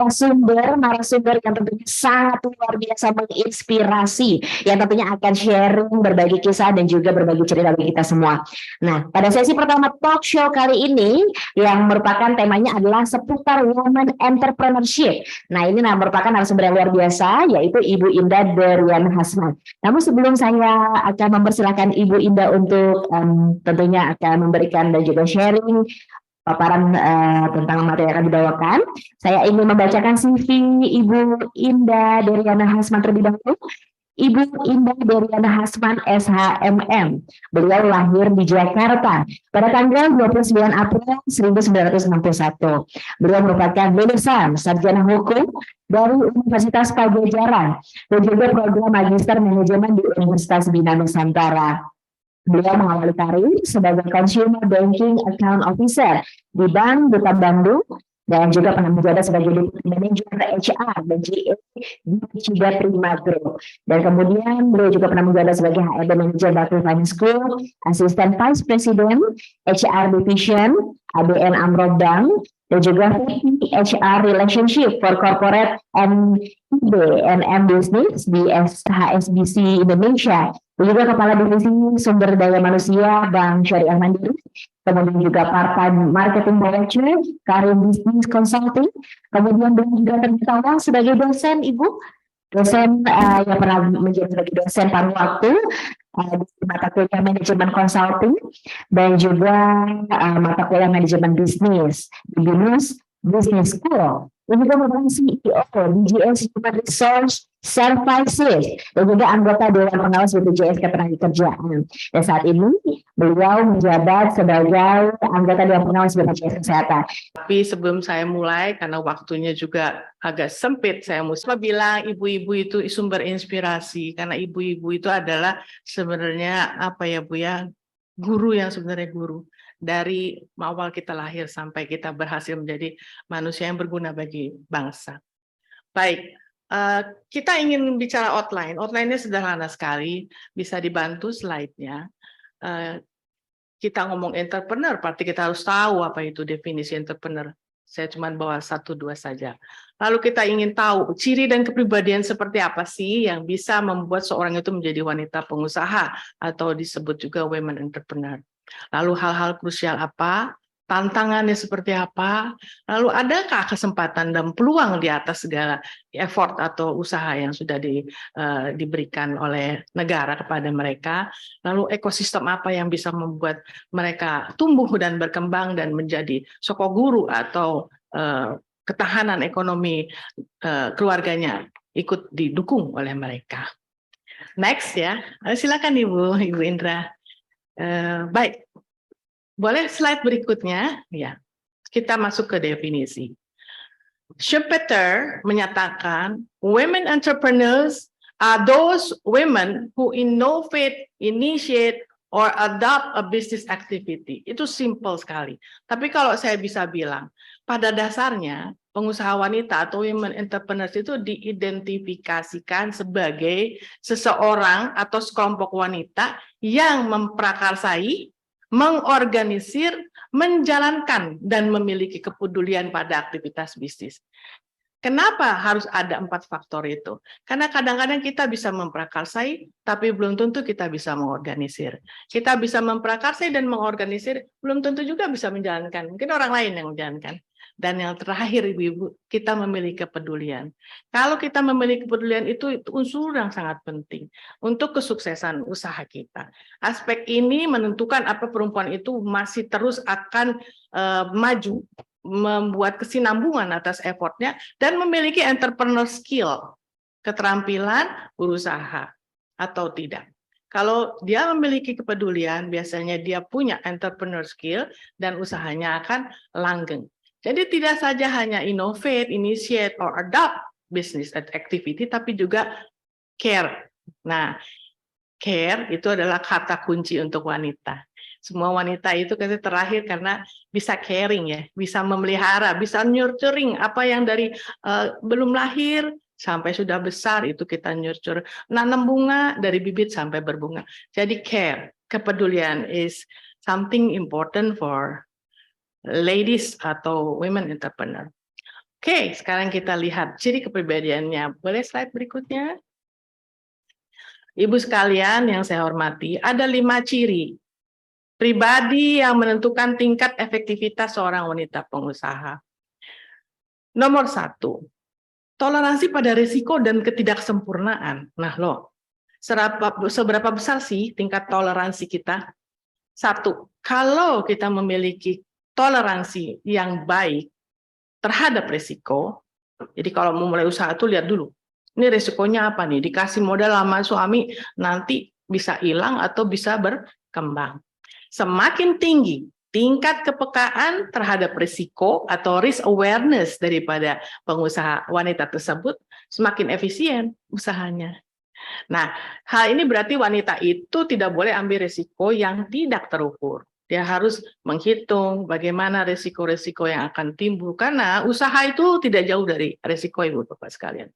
narasumber yang tentunya sangat luar biasa menginspirasi, yang tentunya akan sharing berbagi kisah dan juga berbagi cerita bagi kita semua. Nah, pada sesi pertama talk show kali ini yang merupakan temanya adalah seputar women entrepreneurship. Nah, ini merupakan narasumber yang luar biasa, yaitu Ibu Indah Deriana Hasman. Namun sebelum saya akan mempersilahkan Ibu Indah untuk tentunya akan memberikan dan juga sharing paparan tentang materi yang akan dibawakan. Saya ingin membacakan CV Ibu Indah Deriana Hasman terlebih dahulu. Ibu Indah Deriana Hasman SHMM. Beliau lahir di Jakarta pada tanggal 29 April 1961. Beliau merupakan lulusan sarjana hukum dari Universitas Pajajaran dan juga program Magister Manajemen di Universitas Bina Nusantara. Beliau mengawali karir sebagai Consumer Banking Account Officer di Bank Duta Bandung dan juga pernah menjabat sebagai Deputy Manager HR dan GA di Cida Prima Group. Dan kemudian beliau juga pernah menjabat sebagai HRD Manager Bakri Finance Group, Assistant Vice President HR Division, ABN AMRO Bank, dan juga VP HR Relationship for Corporate and IB&M Business di HSBC Indonesia. Dan juga Kepala Divisi Sumber Daya Manusia Bank Syariah Mandiri, kemudian juga Part-Time Marketing Director, Karir Business Consulting, kemudian beliau juga terkenal sebagai dosen, Ibu, dosen yang pernah menjadi sebagai dosen paruh waktu di mata kuliah manajemen consulting dan juga mata kuliah manajemen bisnis di BINUS Business School. Dan juga merupakan CEO BGS Human Resource Services dan juga anggota Dewan Pengawas BPJS Ketenagakerjaan. Dan saat ini beliau menjabat sebagai anggota Dewan Pengawas BPJS Kesehatan. Tapi sebelum saya mulai, karena waktunya juga agak sempit, saya mesti bilang ibu-ibu itu sumber inspirasi, karena ibu-ibu itu adalah sebenarnya apa ya Bu ya, guru yang sebenarnya guru. Dari awal kita lahir sampai kita berhasil menjadi manusia yang berguna bagi bangsa. Baik, kita ingin bicara outline. Outline-nya sederhana sekali, bisa dibantu slide-nya. Kita ngomong entrepreneur, berarti kita harus tahu apa itu definisi entrepreneur. Saya cuma bawa 1-2 saja. Lalu kita ingin tahu ciri dan kepribadian seperti apa sih yang bisa membuat seorang itu menjadi wanita pengusaha atau disebut juga women entrepreneur. Lalu hal-hal krusial apa, tantangannya seperti apa, lalu adakah kesempatan dan peluang di atas segala effort atau usaha yang sudah diberikan oleh negara kepada mereka, lalu ekosistem apa yang bisa membuat mereka tumbuh dan berkembang dan menjadi soko guru atau ketahanan ekonomi keluarganya ikut didukung oleh mereka. Next ya, silakan Ibu Indra. Baik, boleh slide berikutnya ya. Kita masuk ke definisi. Schumpeter menyatakan women entrepreneurs are those women who innovate, initiate, or adopt a business activity. Itu simple sekali. Tapi kalau saya bisa bilang, pada dasarnya pengusaha wanita atau women entrepreneurs itu diidentifikasikan sebagai seseorang atau sekelompok wanita yang memprakarsai, mengorganisir, menjalankan, dan memiliki kepedulian pada aktivitas bisnis. Kenapa harus ada 4 faktor itu? Karena kadang-kadang kita bisa memprakarsai, tapi belum tentu kita bisa mengorganisir. Kita bisa memprakarsai dan mengorganisir, belum tentu juga bisa menjalankan. Mungkin orang lain yang menjalankan. Dan yang terakhir, Ibu-ibu, kita memiliki kepedulian. Kalau kita memiliki kepedulian itu unsur yang sangat penting untuk kesuksesan usaha kita. Aspek ini menentukan apa perempuan itu masih terus akan maju, membuat kesinambungan atas effortnya, dan memiliki entrepreneur skill, keterampilan berusaha atau tidak. Kalau dia memiliki kepedulian, biasanya dia punya entrepreneur skill dan usahanya akan langgeng. Jadi tidak saja hanya innovate, initiate, or adopt business activity, tapi juga care. Nah, care itu adalah kata kunci untuk wanita. Semua wanita itu terakhir karena bisa caring ya, bisa memelihara, bisa nurturing apa yang dari belum lahir sampai sudah besar itu kita nurture. Nanam bunga dari bibit sampai berbunga. Jadi care, kepedulian is something important for ladies atau women entrepreneur. Oke, sekarang kita lihat ciri kepribadiannya. Boleh slide berikutnya? Ibu sekalian yang saya hormati, ada 5 ciri pribadi yang menentukan tingkat efektivitas seorang wanita pengusaha. Nomor 1, toleransi pada risiko dan ketidaksempurnaan. Nah loh, seberapa besar sih tingkat toleransi kita? 1, kalau kita memiliki toleransi yang baik terhadap risiko, jadi kalau mau mulai usaha itu lihat dulu, ini risikonya apa nih? Dikasih modal sama suami, nanti bisa hilang atau bisa berkembang. Semakin tinggi tingkat kepekaan terhadap risiko atau risk awareness daripada pengusaha wanita tersebut, semakin efisien usahanya. Nah, hal ini berarti wanita itu tidak boleh ambil risiko yang tidak terukur. Dia harus menghitung bagaimana risiko-risiko yang akan timbul, karena usaha itu tidak jauh dari risiko, Ibu Bapak sekalian.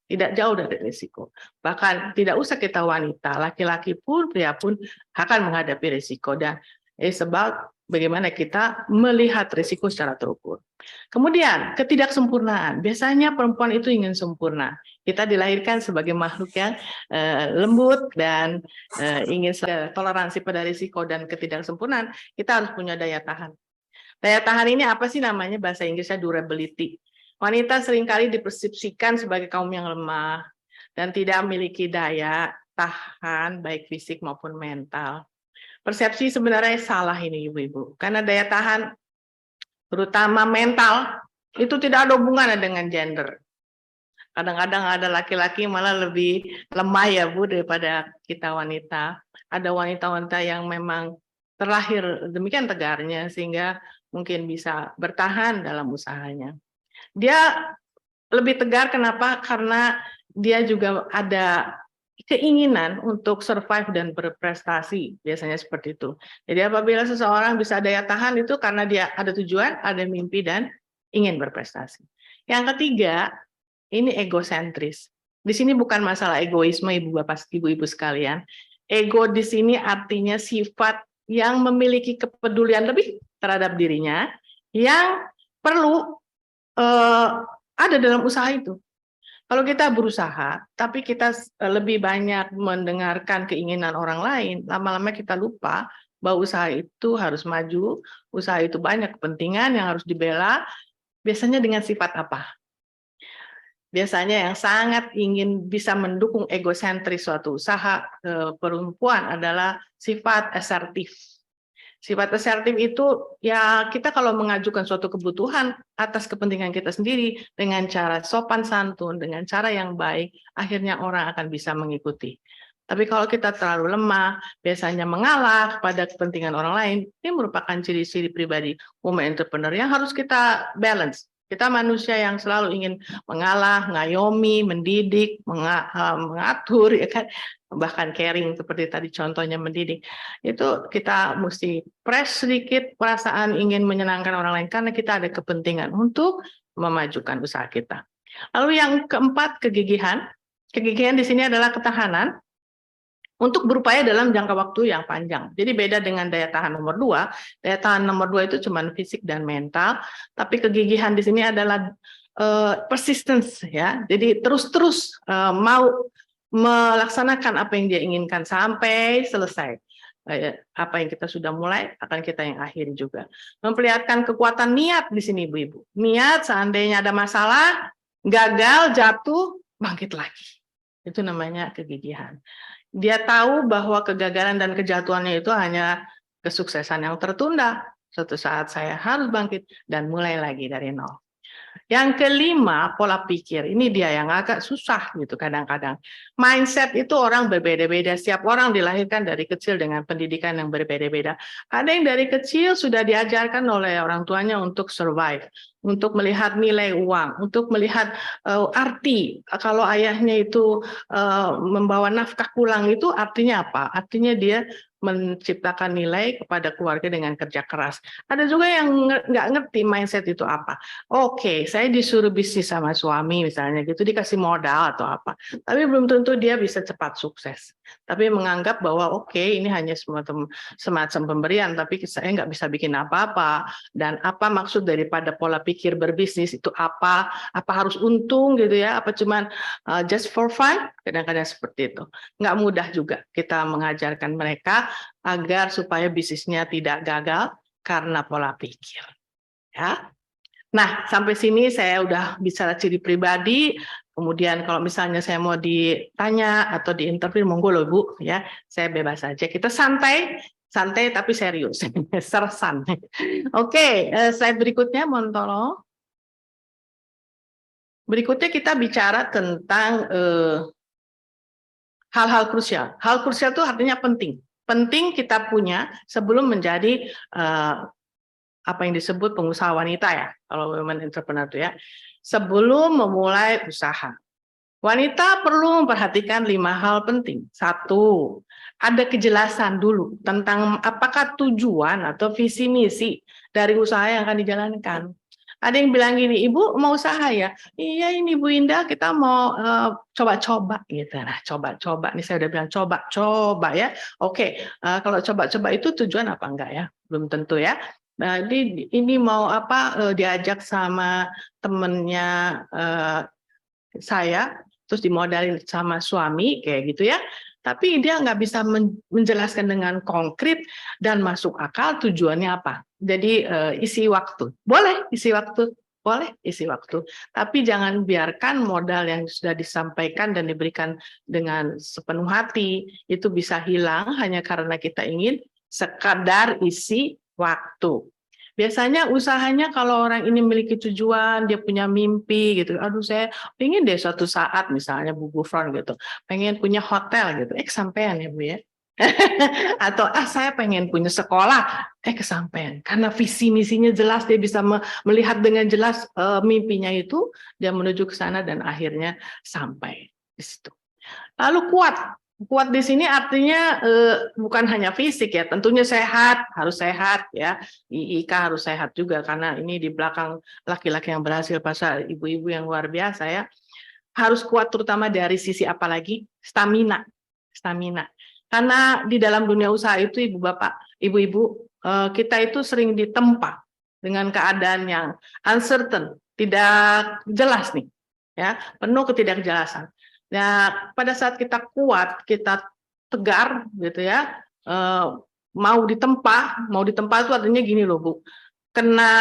Tidak jauh dari risiko. Bahkan tidak usah kita wanita, laki-laki pun, pria pun akan menghadapi risiko. Dan sebab bagaimana kita melihat risiko secara terukur. Kemudian, ketidaksempurnaan. Biasanya perempuan itu ingin sempurna. Kita dilahirkan sebagai makhluk yang lembut dan ingin toleransi pada risiko dan ketidaksempurnaan. Kita harus punya daya tahan. Daya tahan ini apa sih namanya? Bahasa Inggrisnya durability. Wanita seringkali dipersepsikan sebagai kaum yang lemah dan tidak memiliki daya tahan baik fisik maupun mental. Persepsi sebenarnya salah ini, Ibu-ibu. Karena daya tahan, terutama mental, itu tidak ada hubungannya dengan gender. Kadang-kadang ada laki-laki malah lebih lemah ya, Bu, daripada kita wanita. Ada wanita-wanita yang memang terlahir demikian tegarnya, sehingga mungkin bisa bertahan dalam usahanya. Dia lebih tegar, kenapa? Karena dia juga ada keinginan untuk survive dan berprestasi, biasanya seperti itu. Jadi apabila seseorang bisa daya tahan itu karena dia ada tujuan, ada mimpi, dan ingin berprestasi. Yang ketiga, ini egosentris. Di sini bukan masalah egoisme, Ibu Bapak, Ibu-ibu sekalian. Ego di sini artinya sifat yang memiliki kepedulian lebih terhadap dirinya, yang perlu ada dalam usaha itu. Kalau kita berusaha, tapi kita lebih banyak mendengarkan keinginan orang lain, lama-lama kita lupa bahwa usaha itu harus maju, usaha itu banyak kepentingan yang harus dibela. Biasanya dengan sifat apa? Biasanya yang sangat ingin bisa mendukung egosentris suatu usaha perempuan adalah sifat asertif. Sifat asertif itu ya kita kalau mengajukan suatu kebutuhan atas kepentingan kita sendiri dengan cara sopan santun, dengan cara yang baik, akhirnya orang akan bisa mengikuti. Tapi kalau kita terlalu lemah, biasanya mengalah pada kepentingan orang lain, ini merupakan ciri-ciri pribadi woman entrepreneur yang harus kita balance. Kita manusia yang selalu ingin mengalah, ngayomi, mendidik, mengatur, ya kan? Bahkan caring seperti tadi contohnya mendidik. Itu kita mesti press sedikit perasaan ingin menyenangkan orang lain karena kita ada kepentingan untuk memajukan usaha kita. Lalu yang keempat, kegigihan. Kegigihan di sini adalah ketahanan untuk berupaya dalam jangka waktu yang panjang. Jadi beda dengan daya tahan nomor 2. Daya tahan nomor 2 itu cuma fisik dan mental, tapi kegigihan di sini adalah persistence ya. Jadi terus-terus mau melaksanakan apa yang dia inginkan sampai selesai. Apa yang kita sudah mulai akan kita yang akhiri juga. Memperlihatkan kekuatan niat di sini, Ibu-ibu. Niat seandainya ada masalah, gagal, jatuh, bangkit lagi. Itu namanya kegigihan. Dia tahu bahwa kegagalan dan kejatuhannya itu hanya kesuksesan yang tertunda. Suatu saat saya harus bangkit dan mulai lagi dari nol. Yang kelima, pola pikir. Ini dia yang agak susah gitu kadang-kadang. Mindset itu orang berbeda-beda. Setiap orang dilahirkan dari kecil dengan pendidikan yang berbeda-beda. Ada yang dari kecil sudah diajarkan oleh orang tuanya untuk survive, untuk melihat nilai uang, untuk melihat arti. Kalau ayahnya itu membawa nafkah pulang itu artinya apa? Artinya dia menciptakan nilai kepada keluarga dengan kerja keras. Ada juga yang nggak ngerti mindset itu apa. Oke, saya disuruh bisnis sama suami misalnya gitu, dikasih modal atau apa. Tapi belum tentu dia bisa cepat sukses. tapi menganggap bahwa oke, ini hanya semacam pemberian, tapi saya nggak bisa bikin apa-apa. Dan apa maksud daripada pola pikir berbisnis itu apa? Apa harus untung gitu ya? Apa cuman just for fun? Kadang-kadang seperti itu. Nggak mudah juga kita mengajarkan mereka agar supaya bisnisnya tidak gagal karena pola pikir. Ya. Nah, sampai sini saya udah bicara ciri pribadi. Kemudian kalau misalnya saya mau ditanya atau diinterview, monggo loh Bu, ya. Saya bebas saja. Kita santai, santai tapi serius. Sersan. Oke, slide berikutnya, mohon tolong. Berikutnya kita bicara tentang hal-hal krusial. Hal krusial itu artinya penting. Penting kita punya sebelum menjadi apa yang disebut pengusaha wanita ya, kalau women entrepreneur itu ya, sebelum memulai usaha. Wanita perlu memperhatikan 5 hal penting. 1, ada kejelasan dulu tentang apakah tujuan atau visi misi dari usaha yang akan dijalankan. Ada yang bilang gini, Ibu mau usaha ya? Iya ini Bu Indah, kita mau coba-coba gitu. Nah coba-coba, nih saya udah bilang coba-coba ya. Oke, kalau coba-coba itu tujuan apa enggak ya? Belum tentu ya. Nah, ini mau apa diajak sama temennya saya, terus dimodalin sama suami kayak gitu ya. Tapi dia nggak bisa menjelaskan dengan konkret dan masuk akal tujuannya apa. Jadi isi waktu, boleh isi waktu, boleh isi waktu. Tapi jangan biarkan modal yang sudah disampaikan dan diberikan dengan sepenuh hati itu bisa hilang hanya karena kita ingin sekadar isi waktu. Biasanya usahanya kalau orang ini memiliki tujuan, dia punya mimpi gitu. Aduh saya pengen deh suatu saat misalnya Bu Gufron gitu, pengen punya hotel gitu. Kesampean ya Bu ya. Atau saya pengen punya sekolah, kesampean. Karena visi misinya jelas, dia bisa melihat dengan jelas mimpinya itu, dia menuju ke sana dan akhirnya sampai di situ. Lalu kuat. Kuat di sini artinya bukan hanya fisik ya, tentunya sehat, harus sehat ya. IIK harus sehat juga karena ini di belakang laki-laki yang berhasil, pasal ibu-ibu yang luar biasa ya. Harus kuat terutama dari sisi apa lagi? Stamina. Stamina. Karena di dalam dunia usaha itu Ibu Bapak, Ibu-ibu, kita itu sering ditempa dengan keadaan yang uncertain, tidak jelas nih. Ya, penuh ketidakjelasan. Nah, pada saat kita kuat, kita tegar gitu ya, mau ditempa itu artinya gini loh Bu, kena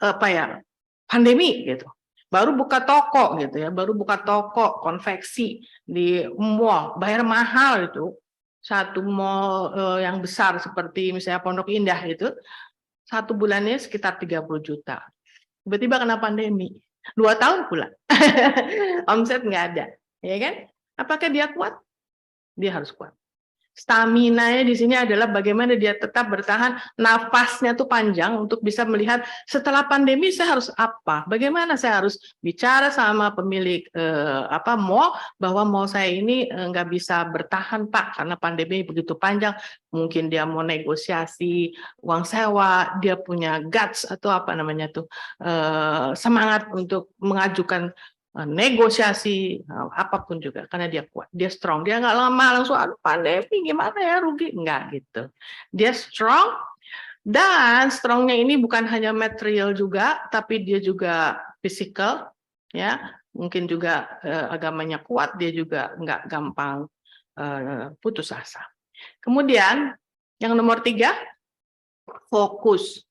apa ya, pandemi gitu, baru buka toko gitu ya, baru buka toko konveksi di mall, bayar mahal itu, satu mall yang besar seperti misalnya Pondok Indah itu, 1 bulannya sekitar 30 juta. Tiba-tiba kena pandemi, 2 tahun pula, omset nggak ada. Ya kan? Apakah dia kuat? Dia harus kuat. Stamina-nya di sini adalah bagaimana dia tetap bertahan, nafasnya tuh panjang untuk bisa melihat setelah pandemi saya harus apa, bagaimana saya harus bicara sama pemilik mall bahwa mall saya ini nggak bisa bertahan Pak karena pandemi begitu panjang, mungkin dia mau negosiasi uang sewa, dia punya guts atau apa namanya tuh semangat untuk mengajukan negosiasi apapun juga karena dia kuat, dia strong, dia nggak lama langsung aduh pandemi gimana ya rugi, nggak gitu, dia strong. Dan strongnya ini bukan hanya material juga tapi dia juga physical ya, mungkin juga agamanya kuat, dia juga nggak gampang putus asa. Kemudian yang nomor 3, fokus.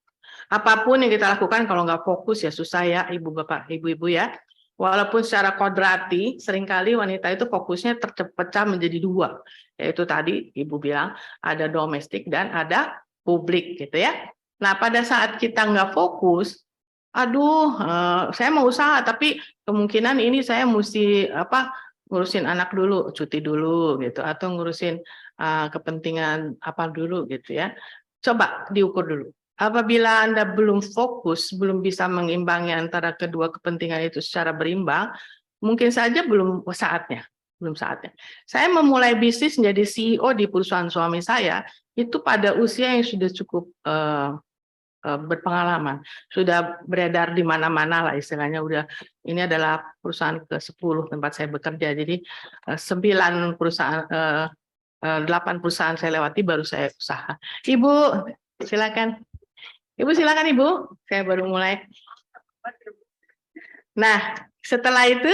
Apapun yang kita lakukan kalau nggak fokus ya susah ya Ibu Bapak Ibu-ibu ya. Walaupun secara kodrati, seringkali wanita itu fokusnya terpecah menjadi 2. Yaitu tadi Ibu bilang, ada domestik dan ada publik gitu ya. Nah, pada saat kita nggak fokus, aduh, saya mau usaha, tapi kemungkinan ini saya mesti ngurusin anak dulu, cuti dulu gitu, atau ngurusin kepentingan apa dulu gitu ya. Coba diukur dulu. Apabila Anda belum fokus, belum bisa mengimbangi antara kedua kepentingan itu secara berimbang, mungkin saja belum saatnya. Belum saatnya. Saya memulai bisnis menjadi CEO di perusahaan suami saya, itu pada usia yang sudah cukup berpengalaman. Sudah beredar di mana-mana lah istilahnya. Ini adalah perusahaan ke-10 tempat saya bekerja. Jadi 9 perusahaan 8 perusahaan saya lewati baru saya usaha. Ibu, silakan. Ibu silakan Ibu, saya baru mulai. Nah, setelah itu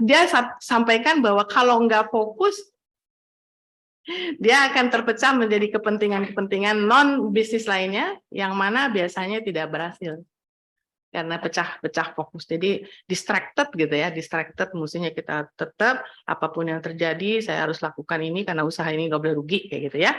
dia sampaikan bahwa kalau nggak fokus, dia akan terpecah menjadi kepentingan-kepentingan non bisnis lainnya, yang mana biasanya tidak berhasil karena pecah fokus. Jadi distracted gitu ya, distracted. Mestinya kita tetap apapun yang terjadi, saya harus lakukan ini karena usaha ini nggak boleh rugi kayak gitu ya.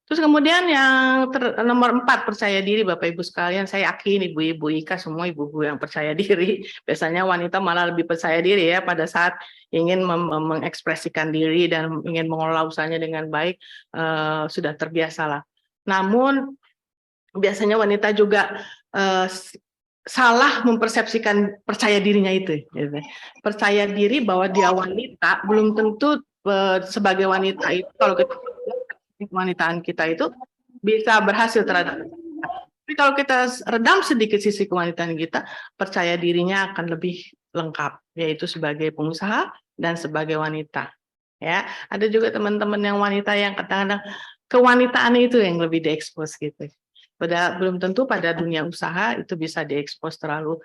Terus kemudian yang nomor 4, percaya diri. Bapak Ibu sekalian, saya yakin ibu-ibu Ika semua ibu-ibu yang percaya diri. Biasanya wanita malah lebih percaya diri ya pada saat ingin mengekspresikan diri dan ingin mengelola usahanya dengan baik, sudah terbiasa lah. Namun biasanya wanita juga salah mempersepsikan percaya dirinya itu. Gitu. Percaya diri bahwa dia wanita belum tentu sebagai wanita itu, kalau kita kewanitaan kita itu bisa berhasil terhadap. Tapi kalau kita redam sedikit sisi kewanitaan kita, percaya dirinya akan lebih lengkap, yaitu sebagai pengusaha dan sebagai wanita. Ya, ada juga teman-teman yang wanita yang kadang-kadang kewanitaan itu yang lebih diekspos gitu. Padahal belum tentu pada dunia usaha itu bisa diekspos terlalu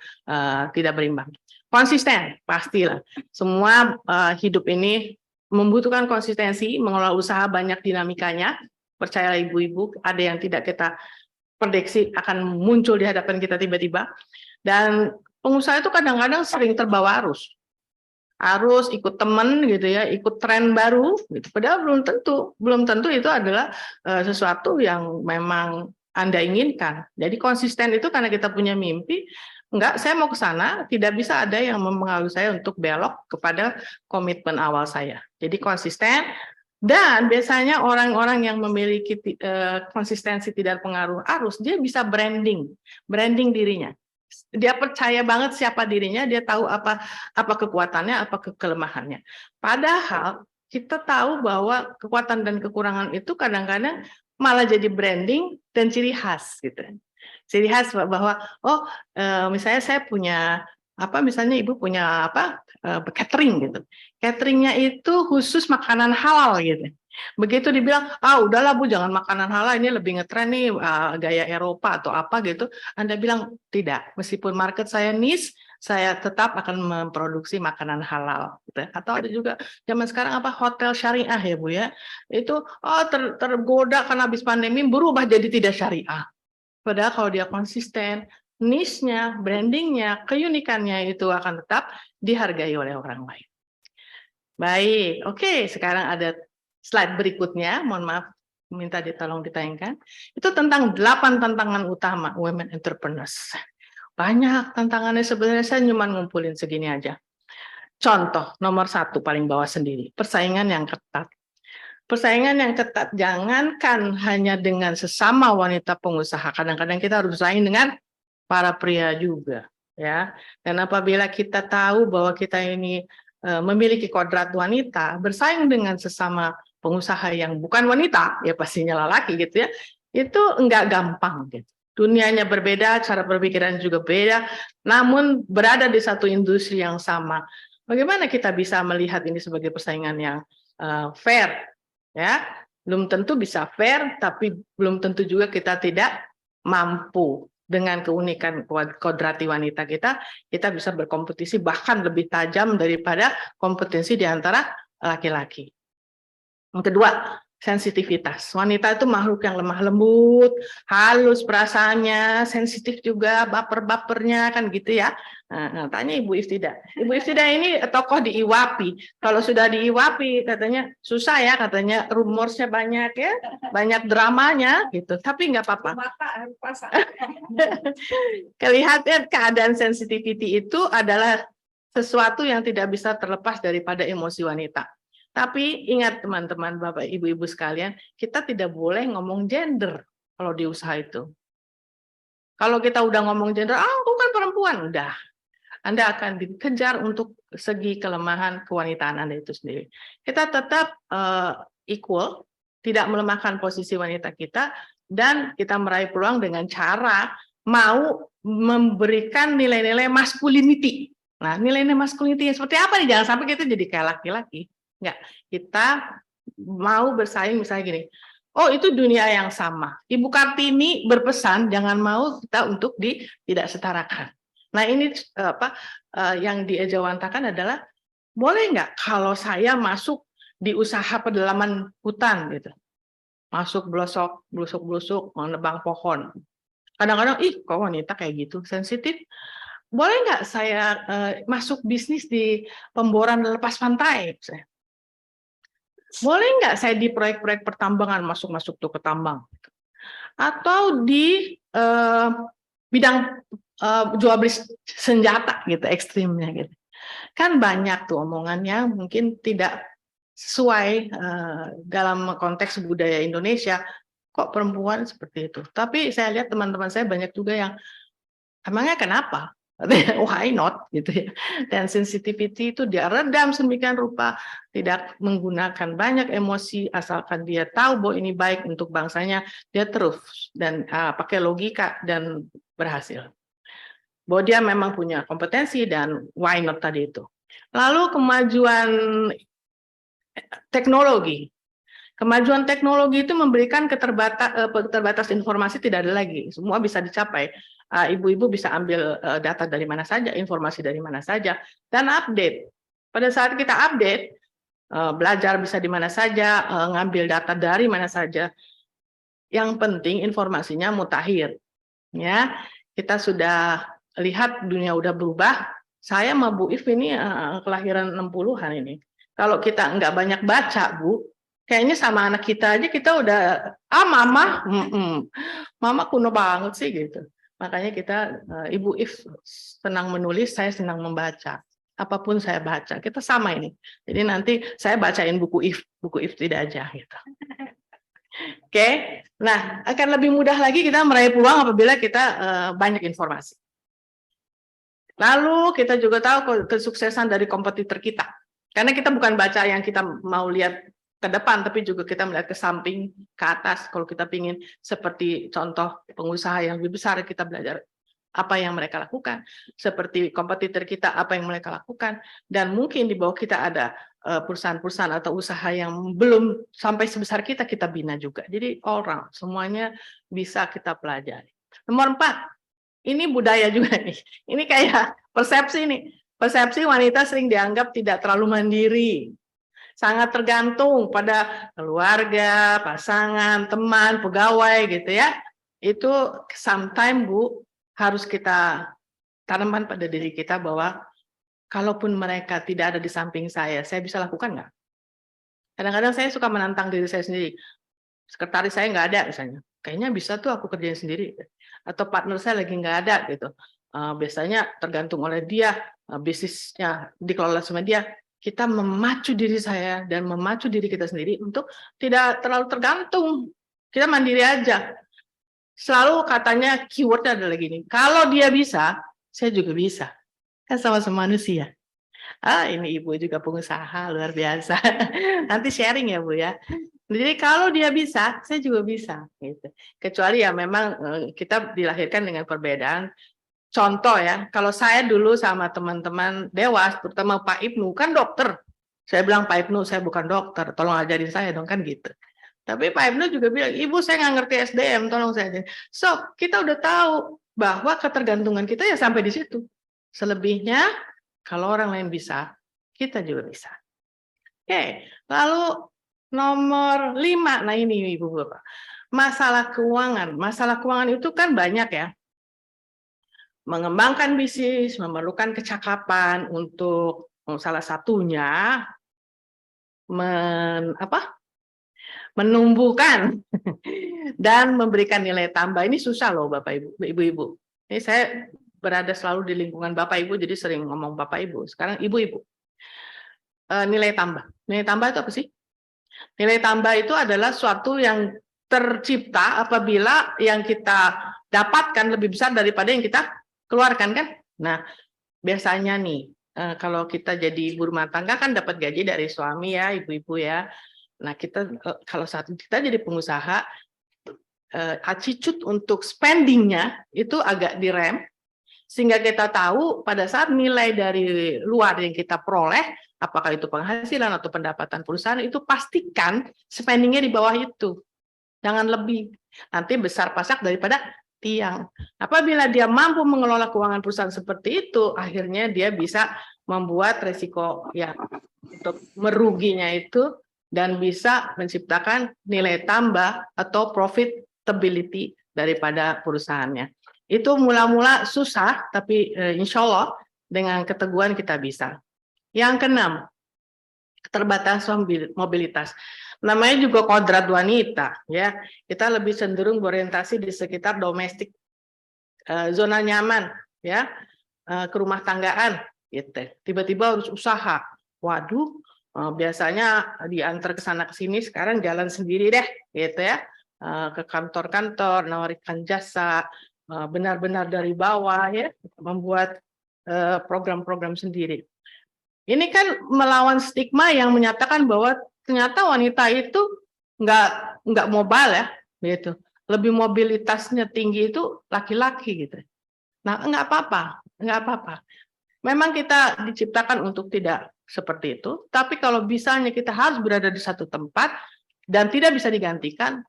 tidak berimbang. Konsisten, pastilah. Semua hidup ini membutuhkan konsistensi, mengelola usaha banyak dinamikanya. Percayalah ibu-ibu, ada yang tidak kita prediksi akan muncul di hadapan kita tiba-tiba. Dan pengusaha itu kadang-kadang sering terbawa arus ikut teman gitu ya, ikut tren baru gitu. Padahal belum tentu itu adalah sesuatu yang memang Anda inginkan. Jadi konsisten itu karena kita punya mimpi, enggak, saya mau ke sana, tidak bisa ada yang mempengaruhi saya untuk belok kepada komitmen awal saya. Jadi konsisten, dan biasanya orang-orang yang memiliki konsistensi tidak pengaruh arus, dia bisa branding dirinya. Dia percaya banget siapa dirinya, dia tahu apa kekuatannya, apa kelemahannya. Padahal kita tahu bahwa kekuatan dan kekurangan itu kadang-kadang malah jadi branding dan ciri khas gitu. Ciri khas bahwa misalnya saya punya misalnya ibu punya catering gitu. Cateringnya itu khusus makanan halal gitu. Begitu dibilang, udahlah Bu, jangan makanan halal, ini lebih ngetren nih gaya Eropa atau apa gitu. Anda bilang tidak, meskipun market saya niche, saya tetap akan memproduksi makanan halal gitu. Atau ada juga zaman sekarang hotel syariah ya Bu ya. Itu tergoda karena habis pandemi berubah jadi tidak syariah. Padahal kalau dia konsisten, niche-nya, branding-nya, keunikannya itu akan tetap dihargai oleh orang lain. Baik, oke, sekarang ada slide berikutnya, mohon maaf, minta tolong ditayangkan. Itu tentang 8 tantangan utama women entrepreneurs. Banyak tantangannya, sebenarnya saya cuma ngumpulin segini aja. Contoh, nomor 1 paling bawah sendiri, persaingan yang ketat. Persaingan yang ketat, jangankan hanya dengan sesama wanita pengusaha, kadang-kadang kita harus bersaing dengan para pria juga, ya. Dan apabila kita tahu bahwa kita ini memiliki kodrat wanita, bersaing dengan sesama pengusaha yang bukan wanita, ya pastinya lelaki gitu ya, itu enggak gampang gitu. Dunianya berbeda, cara berpikiran juga beda, namun berada di satu industri yang sama. Bagaimana kita bisa melihat ini sebagai persaingan yang fair? Ya, belum tentu bisa fair, tapi belum tentu juga kita tidak mampu. Dengan keunikan kodrati wanita kita bisa berkompetisi bahkan lebih tajam daripada kompetensi di antara laki-laki. Yang kedua, sensitivitas. Wanita itu makhluk yang lemah lembut, halus perasaannya, sensitif juga, baper-bapernya kan gitu ya. Nah, tanya Ibu Iftida. Ibu Iftida ini tokoh di IWAPI. Kalau sudah di IWAPI katanya susah ya, katanya rumorsnya banyak ya, banyak dramanya gitu. Tapi nggak apa-apa. Kelihatan keadaan sensitivity itu adalah sesuatu yang tidak bisa terlepas daripada emosi wanita. Tapi ingat teman-teman, Bapak, Ibu-ibu sekalian, kita tidak boleh ngomong gender kalau di usaha itu. Kalau kita udah ngomong gender, aku kan perempuan, udah. Anda akan dikejar untuk segi kelemahan kewanitaan Anda itu sendiri. Kita tetap equal, tidak melemahkan posisi wanita kita, dan kita meraih peluang dengan cara mau memberikan nilai-nilai masculinity. Nah, nilai-nilai masculinity seperti apa nih? Jangan sampai kita jadi kayak laki-laki. Enggak, kita mau bersaing misalnya gini, oh itu dunia yang sama. Ibu Kartini berpesan jangan mau kita untuk tidak setarakan. Nah ini yang diejawantakan adalah boleh nggak kalau saya masuk di usaha pedalaman hutan gitu, masuk blusuk mau nebang pohon. Kadang-kadang kok wanita kayak gitu sensitif. Boleh nggak saya masuk bisnis di pemboran lepas pantai? Misalnya. Boleh nggak saya di proyek-proyek pertambangan masuk tuh ke tambang? Atau di bidang jual beli senjata gitu, ekstrimnya gitu. Kan banyak tuh omongannya mungkin tidak sesuai dalam konteks budaya Indonesia. Kok perempuan seperti itu? Tapi saya lihat teman-teman saya banyak juga yang emangnya kenapa? Why not gitu ya. Dan sensitivity itu dia redam sedemikian rupa, tidak menggunakan banyak emosi, asalkan dia tahu bahwa ini baik untuk bangsanya, dia terus dan pakai logika dan berhasil. Bahwa dia memang punya kompetensi dan why not tadi itu. Lalu kemajuan teknologi. Kemajuan teknologi itu memberikan keterbatas informasi tidak ada lagi, semua bisa dicapai. Ibu-ibu bisa ambil data dari mana saja, informasi dari mana saja, dan update. Pada saat kita update, belajar bisa di mana saja, ngambil data dari mana saja. Yang penting informasinya mutakhir. Ya, kita sudah lihat dunia udah berubah. Saya sama Bu If ini kelahiran 60-an ini. Kalau kita nggak banyak baca, Bu, kayaknya sama anak kita aja kita udah mama kuno banget sih gitu. Makanya kita Ibu If senang menulis, saya senang membaca. Apapun saya baca, kita sama ini. Jadi nanti saya bacain buku If tidak aja gitu. Oke, nah akan lebih mudah lagi kita meraih peluang apabila kita banyak informasi. Lalu kita juga tahu kesuksesan dari kompetitor kita. Karena kita bukan baca yang kita mau lihat ke depan, tapi juga kita melihat ke samping, ke atas. Kalau kita ingin seperti contoh pengusaha yang lebih besar, kita belajar apa yang mereka lakukan. Seperti kompetitor kita, apa yang mereka lakukan. Dan mungkin di bawah kita ada perusahaan-perusahaan atau usaha yang belum sampai sebesar kita bina juga. Jadi all round, semuanya bisa kita pelajari. Nomor 4, ini budaya juga nih. Ini kayak persepsi nih. Persepsi wanita sering dianggap tidak terlalu mandiri. Sangat tergantung pada keluarga, pasangan, teman, pegawai gitu ya. Itu sometimes Bu, harus kita tanamkan pada diri kita bahwa kalaupun mereka tidak ada di samping saya bisa lakukan nggak? Kadang-kadang saya suka menantang diri saya sendiri. Sekretaris saya nggak ada misalnya. Kayaknya bisa tuh aku kerjain sendiri. Atau partner saya lagi nggak ada gitu. Biasanya tergantung oleh dia, bisnisnya dikelola sama dia. Kita memacu diri saya dan memacu diri kita sendiri untuk tidak terlalu tergantung. Kita mandiri aja. Selalu katanya keywordnya adalah gini, kalau dia bisa, saya juga bisa. Kan sama-sama manusia. Ini Ibu juga pengusaha, luar biasa. Nanti sharing ya Bu ya. Jadi kalau dia bisa, saya juga bisa. Gitu. Kecuali ya memang kita dilahirkan dengan perbedaan. Contoh ya, kalau saya dulu sama teman-teman Dewas, terutama Pak Ibnu, kan dokter. Saya bilang, Pak Ibnu, saya bukan dokter, tolong ajarin saya dong, kan gitu. Tapi Pak Ibnu juga bilang, Ibu saya nggak ngerti SDM, tolong saya ajarin. So, kita udah tahu bahwa ketergantungan kita ya sampai di situ. Selebihnya, kalau orang lain bisa, kita juga bisa. Oke, lalu nomor 5, nah ini Ibu Bapak. Masalah keuangan. Masalah keuangan itu kan banyak ya. Mengembangkan bisnis memerlukan kecakapan untuk salah satunya menumbuhkan dan memberikan nilai tambah. Ini susah loh Bapak Ibu, Ibu-ibu. Ini saya berada selalu di lingkungan Bapak Ibu, jadi sering ngomong Bapak Ibu. Sekarang Ibu-ibu. Nilai tambah. Nilai tambah itu apa sih? Nilai tambah itu adalah suatu yang tercipta apabila yang kita dapatkan lebih besar daripada yang kita keluarkan kan. Nah, biasanya nih kalau kita jadi ibu rumah tangga kan dapat gaji dari suami ya, ibu-ibu ya. Nah, kita kalau saat kita jadi pengusaha attitude untuk spendingnya itu agak direm sehingga kita tahu pada saat nilai dari luar yang kita peroleh apakah itu penghasilan atau pendapatan perusahaan, itu pastikan spendingnya di bawah itu. Jangan lebih. Nanti besar pasak daripada tiang. Apabila dia mampu mengelola keuangan perusahaan seperti itu, akhirnya dia bisa membuat resiko ya untuk meruginya itu dan bisa menciptakan nilai tambah atau profitability daripada perusahaannya. Itu mula-mula susah, tapi insya Allah dengan keteguhan kita bisa. Yang keenam, keterbatasan mobilitas. Namanya juga kodrat wanita, ya. Kita lebih cenderung berorientasi di sekitar domestik, zona nyaman, ya, kerumah tanggaan, gitu. Tiba-tiba harus usaha. Waduh, biasanya diantar ke sana ke sini, sekarang jalan sendiri deh, gitu ya. Ke kantor-kantor, nawarkan jasa, benar-benar dari bawah, ya, membuat program-program sendiri. Ini kan melawan stigma yang menyatakan bahwa ternyata wanita itu nggak mobile ya, gitu. Lebih mobilitasnya tinggi itu laki-laki gitu. Nah, nggak apa-apa. Memang kita diciptakan untuk tidak seperti itu, tapi kalau bisanya kita harus berada di satu tempat dan tidak bisa digantikan,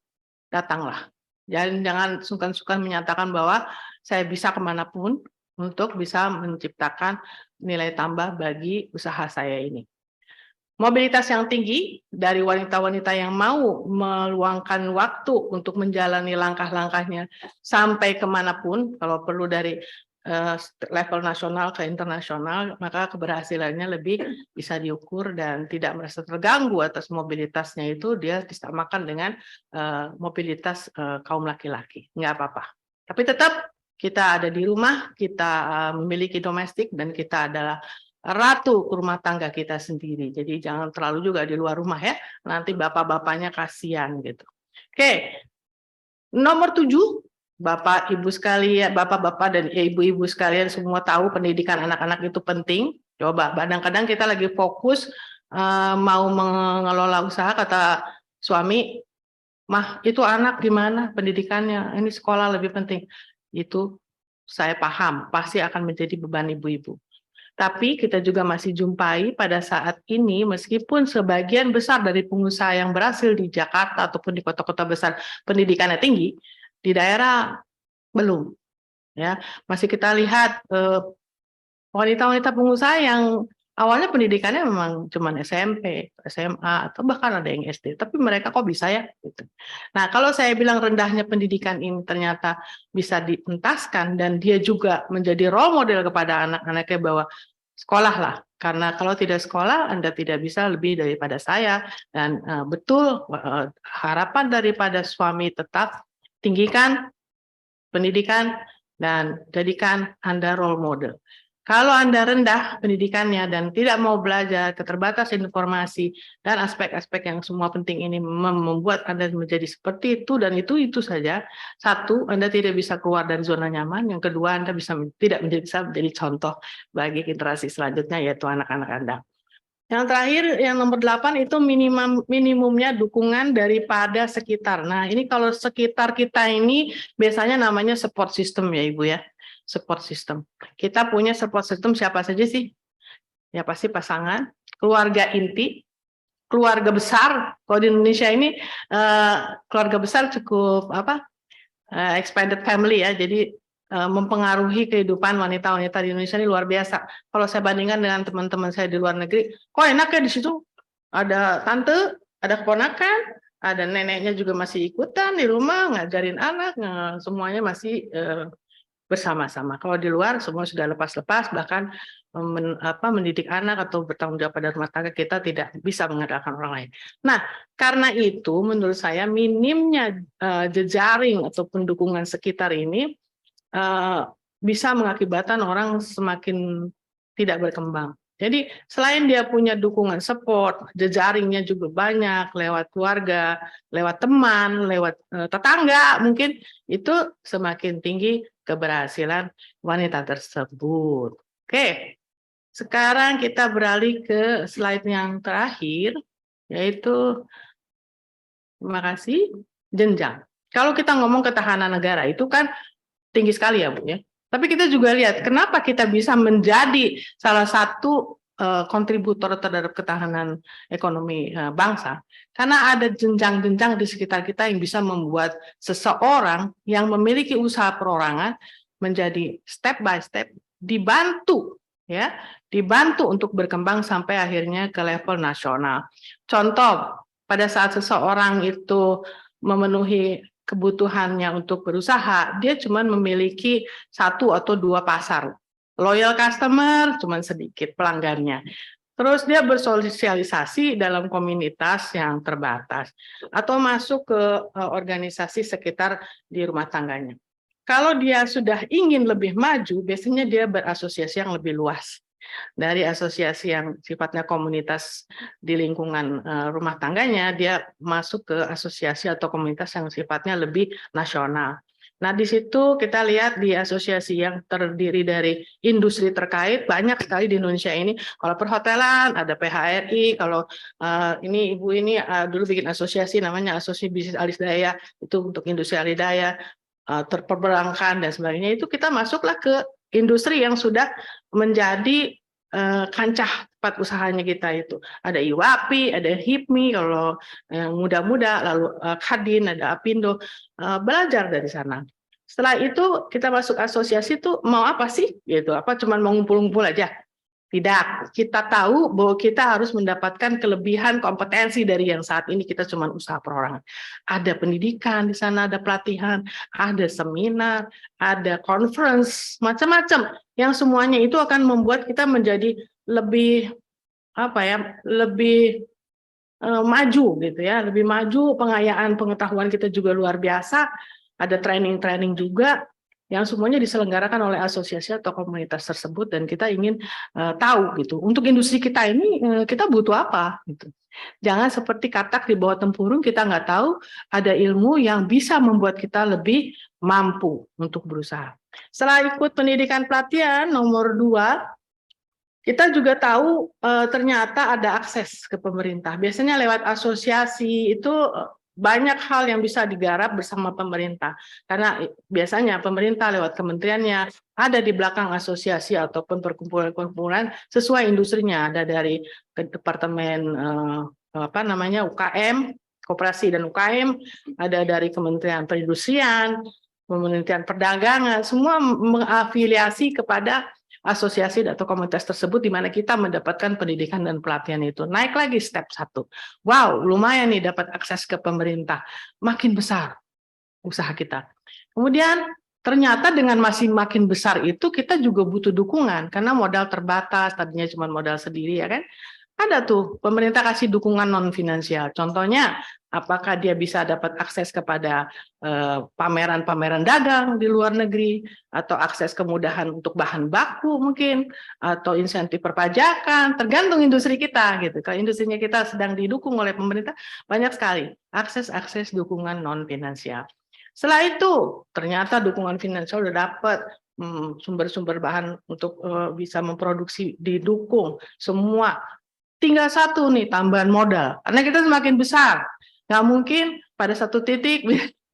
datanglah. Jangan sungkan-sungkan menyatakan bahwa saya bisa kemanapun untuk bisa menciptakan nilai tambah bagi usaha saya ini. Mobilitas yang tinggi dari wanita-wanita yang mau meluangkan waktu untuk menjalani langkah-langkahnya sampai kemanapun, kalau perlu dari level nasional ke internasional, maka keberhasilannya lebih bisa diukur dan tidak merasa terganggu atas mobilitasnya itu, dia disamakan dengan mobilitas kaum laki-laki. Nggak apa-apa. Tapi tetap kita ada di rumah, kita memiliki domestik, dan kita adalah ratu rumah tangga kita sendiri. Jadi jangan terlalu juga di luar rumah ya. Nanti bapak-bapaknya kasihan gitu. Oke. Nomor 7, Bapak Ibu sekalian, bapak-bapak dan ibu-ibu sekalian semua tahu pendidikan anak-anak itu penting. Coba, kadang-kadang kita lagi fokus mau mengelola usaha, kata suami, "Mah, itu anak gimana pendidikannya? Ini sekolah lebih penting." Itu saya paham, pasti akan menjadi beban ibu-ibu. Tapi kita juga masih jumpai pada saat ini, meskipun sebagian besar dari pengusaha yang berhasil di Jakarta ataupun di kota-kota besar pendidikannya tinggi, di daerah belum. Ya, masih kita lihat wanita-wanita pengusaha yang awalnya pendidikannya memang cuma SMP, SMA, atau bahkan ada yang SD, tapi mereka kok bisa ya? Gitu. Nah, kalau saya bilang rendahnya pendidikan ini ternyata bisa dientaskan dan dia juga menjadi role model kepada anak-anaknya bahwa sekolahlah, karena kalau tidak sekolah Anda tidak bisa lebih daripada saya, dan betul harapan daripada suami tetap tinggikan pendidikan dan jadikan Anda role model. Kalau Anda rendah pendidikannya dan tidak mau belajar, keterbatasan informasi, dan aspek-aspek yang semua penting ini membuat Anda menjadi seperti itu, dan itu saja. Satu, Anda tidak bisa keluar dari zona nyaman. Yang kedua, Anda tidak bisa menjadi contoh bagi generasi selanjutnya, yaitu anak-anak Anda. Yang terakhir, yang nomor 8 itu minimumnya dukungan daripada sekitar. Nah, ini kalau sekitar kita ini biasanya namanya support system ya Ibu ya. Support system. Kita punya support system siapa saja sih? Ya pasti pasangan, keluarga inti, keluarga besar. Kalau di Indonesia ini keluarga besar cukup expanded family ya. Jadi mempengaruhi kehidupan wanita-wanita di Indonesia ini luar biasa. Kalau saya bandingkan dengan teman-teman saya di luar negeri, kok enak ya di situ ada tante, ada keponakan, ada neneknya juga masih ikutan di rumah ngajarin anak, semuanya masih bersama-sama. Kalau di luar semua sudah lepas-lepas, bahkan mendidik anak atau bertanggung jawab pada rumah tangga kita tidak bisa mengandalkan orang lain. Nah, karena itu menurut saya minimnya jejaring atau pendukungan sekitar ini bisa mengakibatkan orang semakin tidak berkembang. Jadi selain dia punya dukungan support, jejaringnya juga banyak lewat keluarga, lewat teman, lewat tetangga, mungkin itu semakin tinggi keberhasilan wanita tersebut. Oke, sekarang kita beralih ke slide yang terakhir, yaitu terima kasih, jenjang. Kalau kita ngomong ketahanan negara itu kan tinggi sekali ya Bu ya. Tapi kita juga lihat kenapa kita bisa menjadi salah satu kontributor terhadap ketahanan ekonomi bangsa, karena ada jenjang-jenjang di sekitar kita yang bisa membuat seseorang yang memiliki usaha perorangan menjadi step by step dibantu, ya, dibantu untuk berkembang sampai akhirnya ke level nasional. Contoh, pada saat seseorang itu memenuhi kebutuhannya untuk berusaha, dia cuma memiliki 1 atau 2 pasar. Loyal customer cuma sedikit pelanggannya. Terus dia bersosialisasi dalam komunitas yang terbatas atau masuk ke organisasi sekitar di rumah tangganya. Kalau dia sudah ingin lebih maju, biasanya dia berasosiasi yang lebih luas. Dari asosiasi yang sifatnya komunitas di lingkungan rumah tangganya, dia masuk ke asosiasi atau komunitas yang sifatnya lebih nasional. Nah, di situ kita lihat di asosiasi yang terdiri dari industri terkait, banyak sekali di Indonesia ini. Kalau perhotelan, ada PHRI, kalau ini ibu ini dulu bikin asosiasi namanya Asosiasi Bisnis Alisdaya, itu untuk industri alidaya, terperbankan dan sebagainya, itu kita masuklah ke industri yang sudah menjadi kancah tempat usahanya kita itu. Ada IWAPI, ada HIPMI, kalau yang muda-muda, lalu Kadin, ada Apindo, belajar dari sana. Setelah itu kita masuk asosiasi itu mau apa sih? Gitu. Apa cuma mau ngumpul-ngumpul aja? Tidak, kita tahu bahwa kita harus mendapatkan kelebihan kompetensi dari yang saat ini kita cuma usaha perorangan. Ada pendidikan di sana, ada pelatihan, ada seminar, ada conference, macam-macam. Yang semuanya itu akan membuat kita menjadi lebih lebih maju gitu ya, lebih maju, pengayaan pengetahuan kita juga luar biasa. Ada training-training juga yang semuanya diselenggarakan oleh asosiasi atau komunitas tersebut, dan kita ingin tahu gitu, untuk industri kita ini kita butuh apa gitu. Jangan seperti katak di bawah tempurung, kita nggak tahu ada ilmu yang bisa membuat kita lebih mampu untuk berusaha. Setelah ikut pendidikan pelatihan nomor 2, kita juga tahu ternyata ada akses ke pemerintah. Biasanya lewat asosiasi itu banyak hal yang bisa digarap bersama pemerintah. Karena biasanya pemerintah lewat kementeriannya ada di belakang asosiasi ataupun perkumpulan-perkumpulan sesuai industrinya. Ada dari departemen UKM, Koperasi dan UKM, ada dari Kementerian Perindustrian, Kementerian Perdagangan, semua mengafiliasi kepada asosiasi atau komunitas tersebut, di mana kita mendapatkan pendidikan dan pelatihan itu. Naik lagi step 1. Wow, lumayan nih dapat akses ke pemerintah. Makin besar usaha kita. Kemudian ternyata dengan makin besar itu kita juga butuh dukungan, karena modal terbatas, tadinya cuma modal sendiri ya kan. Ada tuh pemerintah kasih dukungan non finansial. Contohnya, apakah dia bisa dapat akses kepada pameran-pameran dagang di luar negeri, atau akses kemudahan untuk bahan baku mungkin, atau insentif perpajakan, tergantung industri kita gitu. Kalau industrinya kita sedang didukung oleh pemerintah, banyak sekali akses dukungan non finansial. Setelah itu ternyata dukungan finansial udah dapat, sumber-sumber bahan untuk bisa memproduksi didukung semua. Tinggal satu nih, tambahan modal. Karena kita semakin besar, nggak mungkin pada satu titik,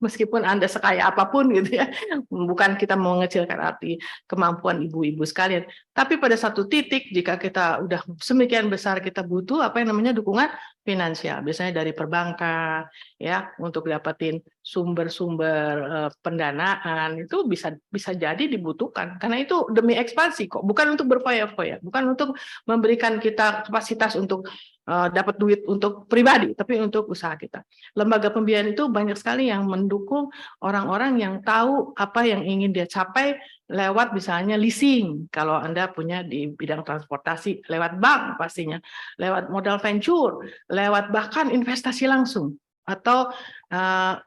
meskipun Anda sekaya apapun gitu ya, bukan kita mau mengecilkan arti kemampuan ibu-ibu sekalian, tapi pada satu titik jika kita udah semikian besar, kita butuh apa yang namanya dukungan finansial, biasanya dari perbankan ya, untuk dapetin sumber-sumber pendanaan. Itu bisa jadi dibutuhkan, karena itu demi ekspansi kok, bukan untuk berfoya-foya, bukan untuk memberikan kita kapasitas untuk dapat duit untuk pribadi, tapi untuk usaha kita. Lembaga pembiayaan itu banyak sekali yang mendukung orang-orang yang tahu apa yang ingin dia capai lewat misalnya leasing, kalau Anda punya di bidang transportasi, lewat bank pastinya, lewat modal venture, lewat bahkan investasi langsung, atau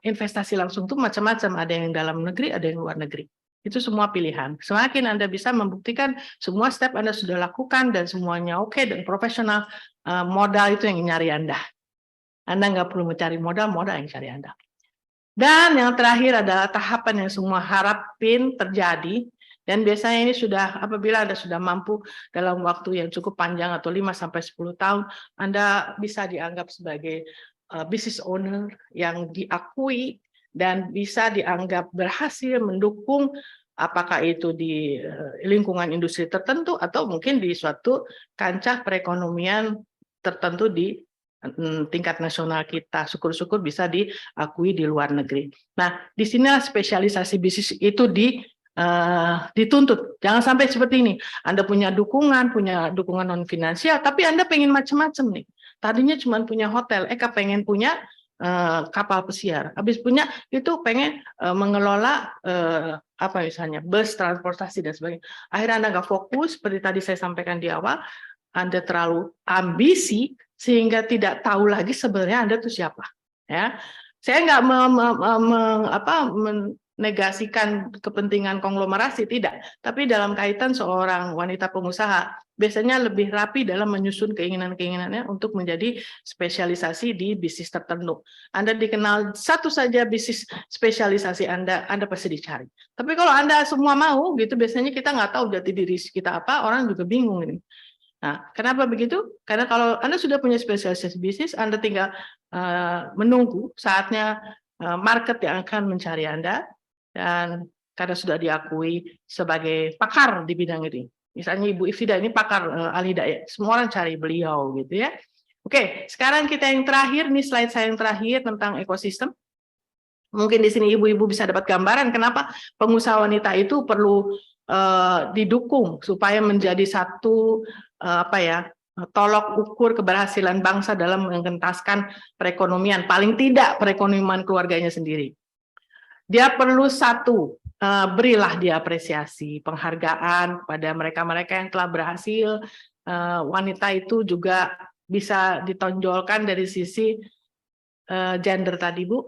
investasi langsung itu macam-macam, ada yang dalam negeri, ada yang luar negeri. Itu semua pilihan. Semakin Anda bisa membuktikan semua step Anda sudah lakukan dan semuanya oke dan profesional, modal itu yang nyari Anda. Anda nggak perlu mencari modal yang cari Anda. Dan yang terakhir adalah tahapan yang semua harapin terjadi, dan biasanya ini sudah, apabila Anda sudah mampu dalam waktu yang cukup panjang atau 5-10 tahun, Anda bisa dianggap sebagai business owner yang diakui dan bisa dianggap berhasil mendukung apakah itu di lingkungan industri tertentu atau mungkin di suatu kancah perekonomian tertentu di tingkat nasional kita. Syukur-syukur bisa diakui di luar negeri. Nah, di sinilah spesialisasi bisnis itu dituntut. Jangan sampai seperti ini. Anda punya dukungan non finansial, tapi Anda pengen macam-macam nih. Tadinya cuma punya hotel, pengen punya kapal pesiar. Habis punya itu pengen mengelola apa misalnya bus transportasi dan sebagainya. Akhirnya Anda nggak fokus seperti tadi saya sampaikan di awal. Anda terlalu ambisi sehingga tidak tahu lagi sebenarnya Anda itu siapa. Ya, saya nggak menegasikan kepentingan konglomerasi, tidak. Tapi dalam kaitan seorang wanita pengusaha, biasanya lebih rapi dalam menyusun keinginan-keinginannya untuk menjadi spesialisasi di bisnis tertentu. Anda dikenal satu saja bisnis spesialisasi Anda pasti dicari. Tapi kalau Anda semua mau, gitu biasanya kita nggak tahu jati diri kita apa, orang juga bingung ini. Nah, kenapa begitu? Karena kalau Anda sudah punya spesialisasi bisnis, Anda tinggal menunggu saatnya market yang akan mencari Anda, dan karena sudah diakui sebagai pakar di bidang ini. Misalnya Ibu Ifida ini pakar ahli daya, semua orang cari beliau gitu ya. Oke, sekarang kita yang terakhir, nih slide saya yang terakhir tentang ekosistem. Mungkin di sini ibu-ibu bisa dapat gambaran kenapa pengusaha wanita itu perlu didukung supaya menjadi satu tolok ukur keberhasilan bangsa dalam mengentaskan perekonomian, paling tidak perekonomian keluarganya sendiri. Dia perlu satu, berilah dia apresiasi, penghargaan pada mereka-mereka yang telah berhasil. Wanita itu juga bisa ditonjolkan dari sisi gender tadi, Bu.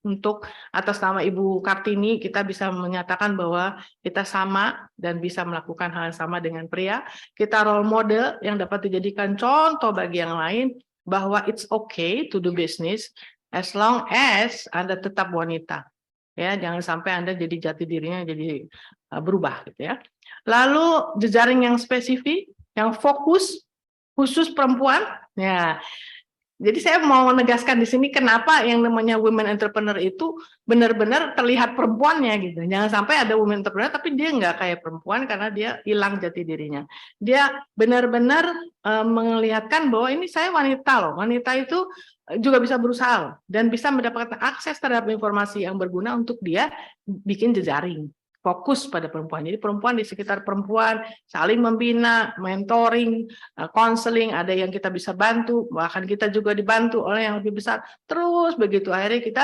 Untuk atas nama Ibu Kartini, kita bisa menyatakan bahwa kita sama dan bisa melakukan hal yang sama dengan pria. Kita role model yang dapat dijadikan contoh bagi yang lain bahwa it's okay to do business as long as Anda tetap wanita. Ya, jangan sampai Anda jadi jati dirinya jadi berubah gitu ya. Lalu jejaring yang spesifik, yang fokus khusus perempuan. Ya. Jadi saya mau menegaskan di sini kenapa yang namanya women entrepreneur itu benar-benar terlihat perempuannya gitu. Jangan sampai ada women entrepreneur tapi dia nggak kayak perempuan karena dia hilang jati dirinya. Dia benar-benar melihatkan bahwa ini saya wanita loh. Wanita itu juga bisa berusaha dan bisa mendapatkan akses terhadap informasi yang berguna untuk dia bikin jejaring. Fokus pada perempuan. Jadi perempuan di sekitar perempuan saling membina, mentoring, konseling, ada yang kita bisa bantu, bahkan kita juga dibantu oleh yang lebih besar. Terus begitu akhirnya kita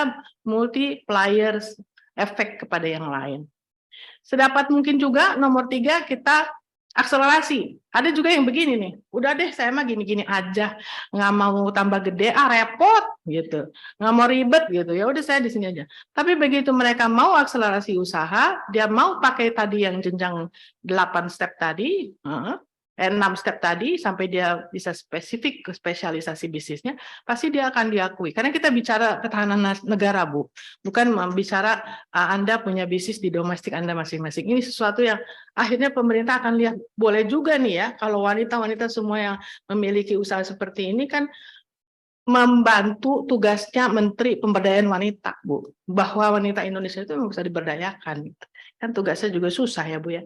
multiplier efek kepada yang lain. Sedapat mungkin juga nomor 3 kita akselerasi. Ada juga yang begini nih, udah deh saya mah gini-gini aja, nggak mau tambah gede, repot gitu, nggak mau ribet gitu, ya udah saya di sini aja. Tapi begitu mereka mau akselerasi usaha, dia mau pakai tadi yang jenjang 8 step tadi, 6 step tadi sampai dia bisa spesifik ke spesialisasi bisnisnya, pasti dia akan diakui. Karena kita bicara ketahanan negara, Bu. Bukan bicara Anda punya bisnis di domestik Anda masing-masing. Ini sesuatu yang akhirnya pemerintah akan lihat, boleh juga nih ya, kalau wanita-wanita semua yang memiliki usaha seperti ini kan membantu tugasnya Menteri Pemberdayaan Wanita, Bu. Bahwa wanita Indonesia itu bisa diberdayakan. Kan tugasnya juga susah ya, Bu ya.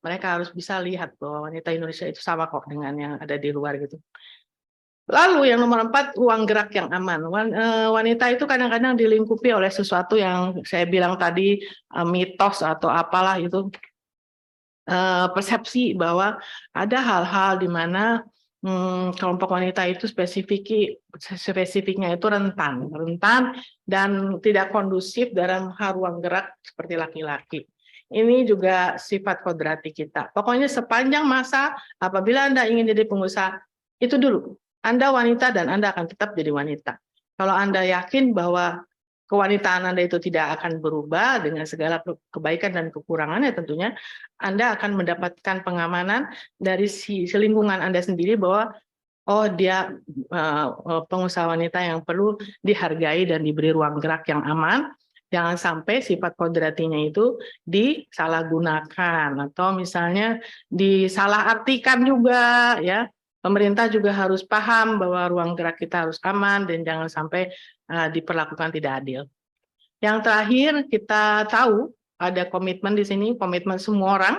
Mereka harus bisa lihat bahwa wanita Indonesia itu sama kok dengan yang ada di luar gitu. Lalu yang nomor 4, ruang gerak yang aman. Wanita itu kadang-kadang dilingkupi oleh sesuatu yang saya bilang tadi, mitos atau apalah itu, persepsi bahwa ada hal-hal di mana kelompok wanita itu spesifiknya itu rentan dan tidak kondusif dalam ruang gerak seperti laki-laki. Ini juga sifat kodrati kita. Pokoknya sepanjang masa apabila Anda ingin jadi pengusaha, itu dulu. Anda wanita dan Anda akan tetap jadi wanita. Kalau Anda yakin bahwa kewanitaan Anda itu tidak akan berubah dengan segala kebaikan dan kekurangannya, tentunya Anda akan mendapatkan pengamanan dari lingkungan Anda sendiri bahwa dia pengusaha wanita yang perlu dihargai dan diberi ruang gerak yang aman. Jangan sampai sifat kodratinya itu disalahgunakan atau misalnya disalahartikan juga ya. Pemerintah juga harus paham bahwa ruang gerak kita harus aman dan jangan sampai diperlakukan tidak adil. Yang terakhir kita tahu ada komitmen di sini, komitmen semua orang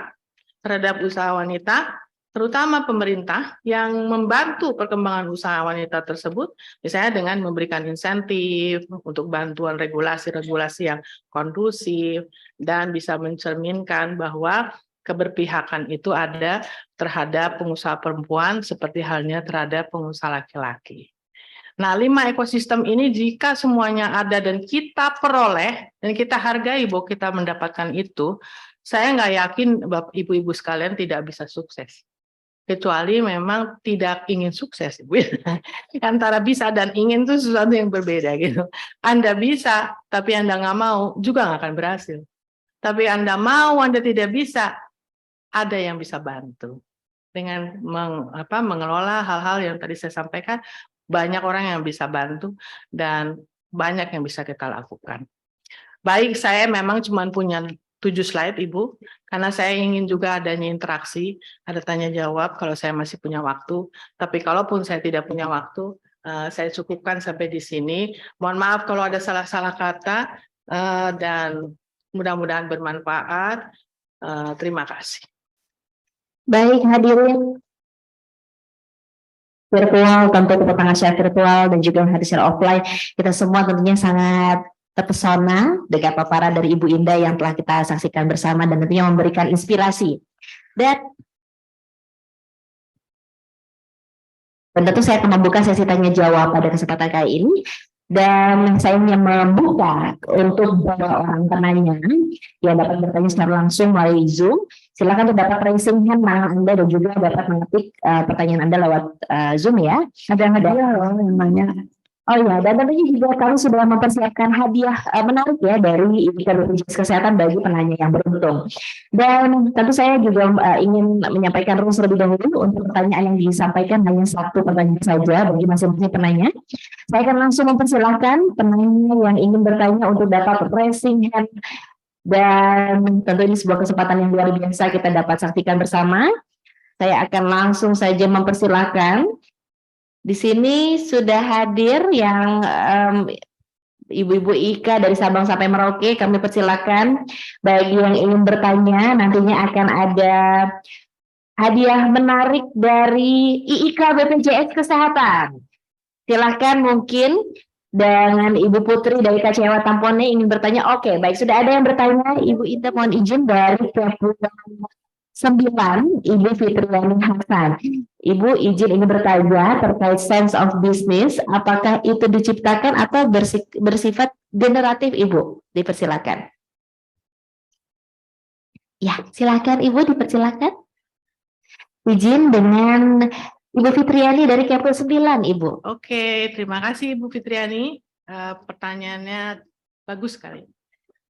terhadap usaha wanita, terutama pemerintah yang membantu perkembangan usaha wanita tersebut, misalnya dengan memberikan insentif untuk bantuan regulasi-regulasi yang kondusif, dan bisa mencerminkan bahwa keberpihakan itu ada terhadap pengusaha perempuan seperti halnya terhadap pengusaha laki-laki. Nah, 5 ekosistem ini jika semuanya ada dan kita peroleh dan kita hargai bahwa kita mendapatkan itu, saya nggak yakin Bapak Ibu-Ibu sekalian tidak bisa sukses. Kecuali memang tidak ingin sukses, Ibu. Antara bisa dan ingin itu sesuatu yang berbeda gitu. Anda bisa, tapi Anda nggak mau, juga nggak akan berhasil. Tapi Anda mau, Anda tidak bisa, ada yang bisa bantu. Dengan mengelola hal-hal yang tadi saya sampaikan, banyak orang yang bisa bantu dan banyak yang bisa kita lakukan. Baik, saya memang cuma punya 7 slide, Ibu, karena saya ingin juga adanya interaksi, ada tanya jawab kalau saya masih punya waktu. Tapi kalaupun saya tidak punya waktu, saya cukupkan sampai di sini. Mohon maaf kalau ada salah-salah kata, dan mudah-mudahan bermanfaat. Terima kasih. Baik, hadirin virtual, tentu tepuk tangan secara virtual dan juga hadir secara offline. Kita semua tentunya sangat terpesona dengan paparan dari Ibu Indah yang telah kita saksikan bersama dan tentunya memberikan inspirasi. Dan tentu saya akan membuka sesi tanya jawab pada kesempatan kali ini. Dan saya ingin membuka untuk beberapa orang penanya yang dapat bertanya secara langsung melalui Zoom. Silakan untuk dapat raising hand Anda dan juga dapat mengetik pertanyaan Anda lewat Zoom ya. Ada yang nanya. Oh ya, dan tentunya juga kami sudah mempersiapkan hadiah menarik ya dari Ika BPJS Kesehatan bagi penanya yang beruntung. Dan tentu saya juga ingin menyampaikan rules terlebih dahulu untuk pertanyaan yang disampaikan hanya 1 pertanyaan saja bagi masing-masing penanya. Saya akan langsung mempersilahkan penanya yang ingin bertanya untuk dapat raising hand. Dan tentu ini sebuah kesempatan yang luar biasa kita dapat saksikan bersama. Saya akan langsung saja mempersilahkan. Di sini sudah hadir yang Ibu-Ibu Ika dari Sabang sampai Merauke. Kami persilakan bagi yang ingin bertanya, nantinya akan ada hadiah menarik dari IIK BPJS Kesehatan. Silahkan mungkin dengan Ibu Putri dari KCW Tampone ingin bertanya. Oke, baik, sudah ada yang bertanya. Ibu Ita mohon izin dari Kepulauan 9, Ibu Fitriani Hasan. Ibu izin ini bertanya terkait sense of business, apakah itu diciptakan atau bersifat generatif, Ibu? Dipersilakan. Ya, silakan Ibu, dipersilakan. Izin dengan Ibu Fitriani dari Kepul 9, Ibu. Oke, terima kasih Ibu Fitriani. Pertanyaannya bagus sekali.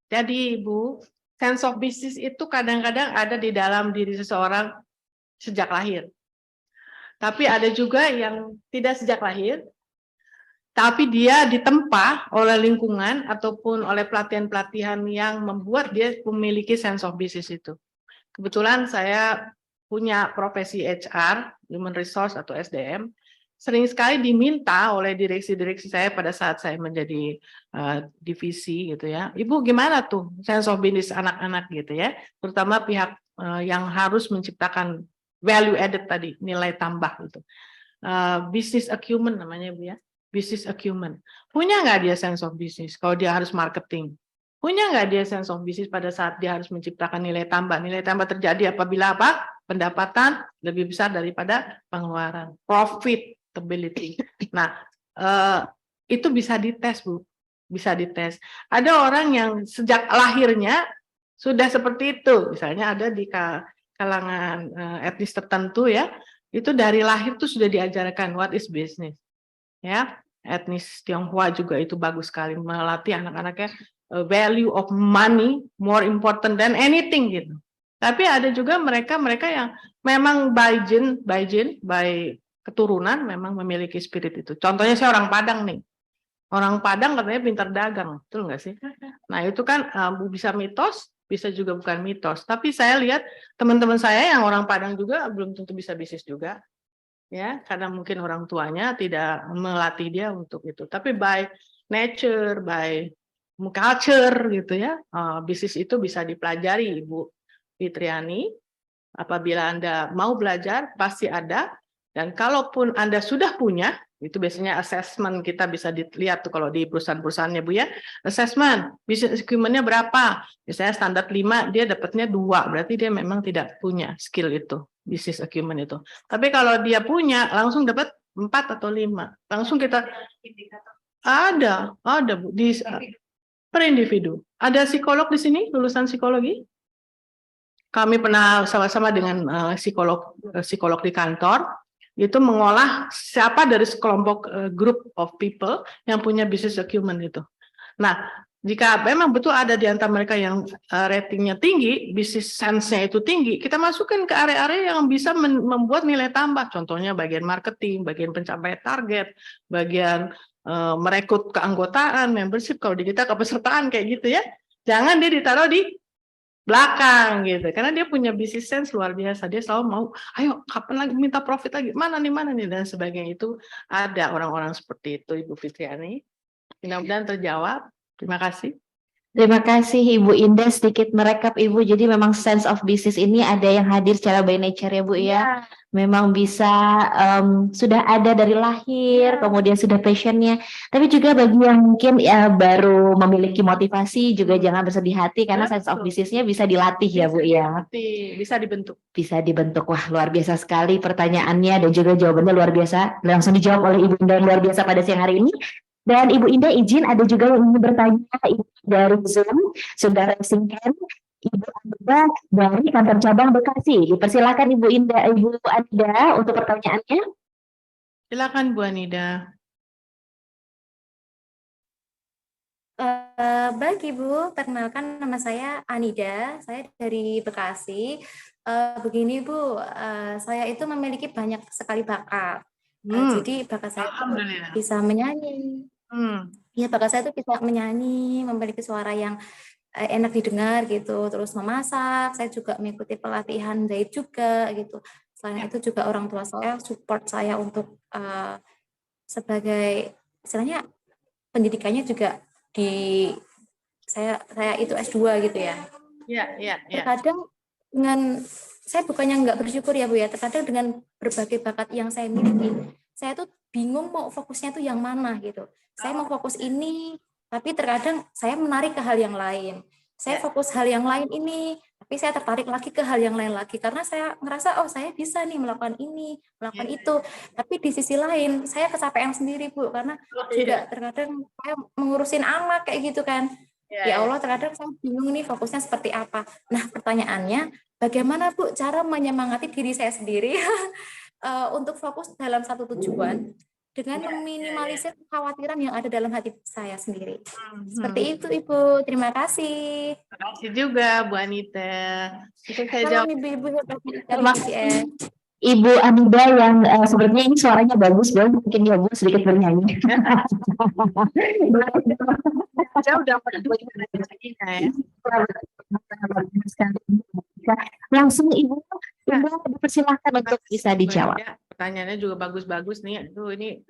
Jadi Ibu, sense of business itu kadang-kadang ada di dalam diri seseorang sejak lahir. Tapi ada juga yang tidak sejak lahir, tapi dia ditempa oleh lingkungan ataupun oleh pelatihan-pelatihan yang membuat dia memiliki sense of business itu. Kebetulan saya punya profesi HR, Human Resource atau SDM, sering sekali diminta oleh direksi-direksi saya pada saat saya menjadi divisi gitu ya. Ibu gimana tuh sense of business anak-anak gitu ya, terutama pihak yang harus menciptakan value added tadi, nilai tambah gitu. Business acumen namanya Bu ya, business acumen. Punya nggak dia sense of business kalau dia harus marketing? Punya nggak dia sense of business pada saat dia harus menciptakan nilai tambah? Nilai tambah terjadi apabila apa? Pendapatan lebih besar daripada pengeluaran. Profitability. Nah, itu bisa dites, Bu. Bisa dites. Ada orang yang sejak lahirnya sudah seperti itu. Misalnya ada di kalangan etnis tertentu ya, itu dari lahir tuh sudah diajarkan what is business. Ya, etnis Tionghoa juga itu bagus sekali melatih anak-anaknya value of money more important than anything gitu. Tapi ada juga mereka yang memang by keturunan memang memiliki spirit itu. Contohnya saya orang Padang nih. Orang Padang katanya pintar dagang, betul nggak sih? Nah itu kan bisa mitos, bisa juga bukan mitos. Tapi saya lihat teman-teman saya yang orang Padang juga belum tentu bisa bisnis juga. Ya, karena mungkin orang tuanya tidak melatih dia untuk itu. Tapi by nature, by culture gitu ya. Bisnis itu bisa dipelajari Ibu Fitriani. Apabila Anda mau belajar, pasti ada. Dan kalaupun Anda sudah punya, itu biasanya assessment kita bisa dilihat tuh kalau di perusahaan-perusahaannya Bu ya. Assessment, business acumen-nya berapa? Misalnya standar 5, dia dapatnya 2, berarti dia memang tidak punya skill itu, business acumen itu. Tapi kalau dia punya, langsung dapat 4 atau 5. Langsung kita ada Bu, per individu. Ada psikolog di sini, lulusan psikologi? Kami pernah sama-sama dengan psikolog di kantor, itu mengolah siapa dari sekelompok group of people yang punya business acumen itu. Nah, jika memang betul ada di antara mereka yang ratingnya tinggi, business sense-nya itu tinggi, kita masukkan ke area-area yang bisa membuat nilai tambah. Contohnya bagian marketing, bagian pencapaian target, bagian merekrut keanggotaan, membership, kalau di kita kepesertaan kayak gitu ya. Jangan dia ditaruh di belakang gitu, karena dia punya business sense luar biasa. Dia selalu mau, ayo kapan lagi minta profit lagi, mana nih dan sebagainya. Itu ada orang-orang seperti itu Ibu Fitriani. Mudah-mudahan terjawab. Terima kasih. Terima kasih Ibu Indah, sedikit merekap Ibu. Jadi memang sense of business ini ada yang hadir secara by nature ya Bu ya. Memang bisa sudah ada dari lahir, kemudian sudah passionnya. Tapi juga bagi yang mungkin ya baru memiliki motivasi juga jangan bersedih hati karena sense of business-nya bisa dilatih ya Bu ya. Bisa dibentuk. Bisa dibentuk. Wah, luar biasa sekali pertanyaannya dan juga jawabannya luar biasa. Langsung dijawab oleh Ibu Indah luar biasa pada siang hari ini. Dan Ibu Indah izin ada juga yang ingin bertanya dari Zoom, sudah raisingkan Ibu Anida dari kantor cabang Bekasi. Dipersilakan Ibu Anida untuk pertanyaannya. Silakan Bu Anida. Baik Ibu, perkenalkan nama saya Anida, saya dari Bekasi. Begini Bu, saya itu memiliki banyak sekali bakat. Jadi bakat saya itu bisa menyanyi. Ya, bakat saya itu bisa menyanyi, memiliki suara yang enak didengar gitu, terus memasak. Saya juga mengikuti pelatihan jahit juga gitu. Selain itu juga orang tua saya support saya untuk sebagai istilahnya pendidikannya juga di saya itu S2 gitu ya. Iya. Terkadang dengan saya bukannya nggak bersyukur ya Bu ya, terkadang dengan berbagai bakat yang saya miliki, saya tuh bingung mau fokusnya tuh yang mana gitu. Saya mau fokus ini, tapi terkadang saya menarik ke hal yang lain. Saya fokus hal yang lain ini, tapi saya tertarik lagi ke hal yang lain lagi karena saya ngerasa oh saya bisa nih melakukan ini, melakukan itu. Tapi di sisi lain saya kecapean sendiri Bu karena juga terkadang saya mengurusin anak kayak gitu kan. Ya Allah, terkadang saya bingung nih fokusnya seperti apa. Nah, pertanyaannya bagaimana Bu cara menyemangati diri saya sendiri untuk fokus dalam satu tujuan dengan meminimalisir kekhawatiran yang ada dalam hati saya sendiri. Seperti itu Ibu, terima kasih. Terima kasih juga Bu Anita. Itu saya jawab. Ibu-ibu Ibu Anida yang sebenarnya ini suaranya bagus banget, mungkin ya Bu sedikit bernyanyi. Saya udah bagaimana ya. Langsung Ibu dipersilahkan untuk bisa dijawab. Pertanyaannya juga bagus-bagus nih. Ini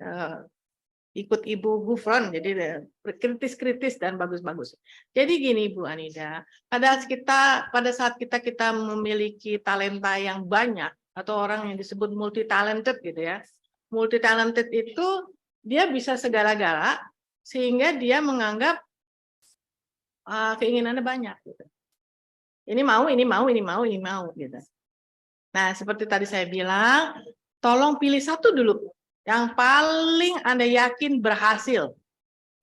ikut Ibu Gufron, jadi kritis-kritis dan bagus-bagus. Jadi gini Bu Anida, pada saat kita memiliki talenta yang banyak atau orang yang disebut multi talented gitu ya. Multi talented itu dia bisa segala-gala sehingga dia menganggap keinginannya banyak gitu. Ini mau gitu. Nah, seperti tadi saya bilang, tolong pilih satu dulu yang paling Anda yakin berhasil.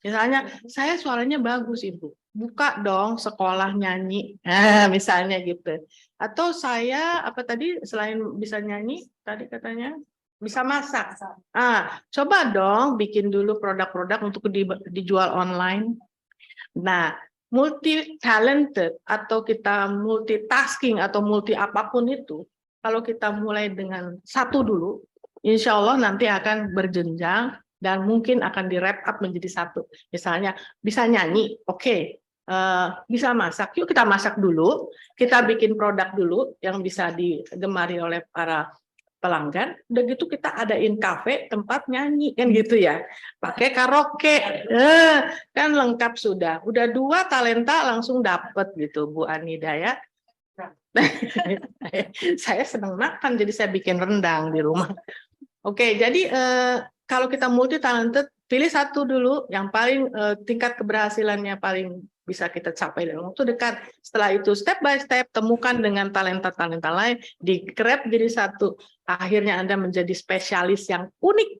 Misalnya, saya suaranya bagus Ibu. Buka dong sekolah nyanyi. Misalnya gitu. Atau saya selain bisa nyanyi, tadi katanya bisa masak. Coba dong bikin dulu produk-produk untuk dijual online. Nah, multi talented atau kita multitasking atau multi apapun itu, kalau kita mulai dengan satu dulu, insya Allah nanti akan berjenjang dan mungkin akan di wrap up menjadi satu. Misalnya bisa nyanyi, oke. Bisa masak, yuk kita masak dulu, kita bikin produk dulu yang bisa digemari oleh para pelanggan, udah gitu kita adain kafe tempat nyanyi kan gitu ya, pakai karaoke, kan lengkap sudah. Udah 2 talenta langsung dapet gitu Bu Anida ya. Saya senang makan, jadi saya bikin rendang di rumah. Oke, jadi kalau kita multi talented, pilih satu dulu yang paling tingkat keberhasilannya paling bisa kita capai dalam waktu dekat. Setelah itu step by step temukan dengan talenta-talenta lain, di-grab jadi satu. Akhirnya Anda menjadi spesialis yang unik,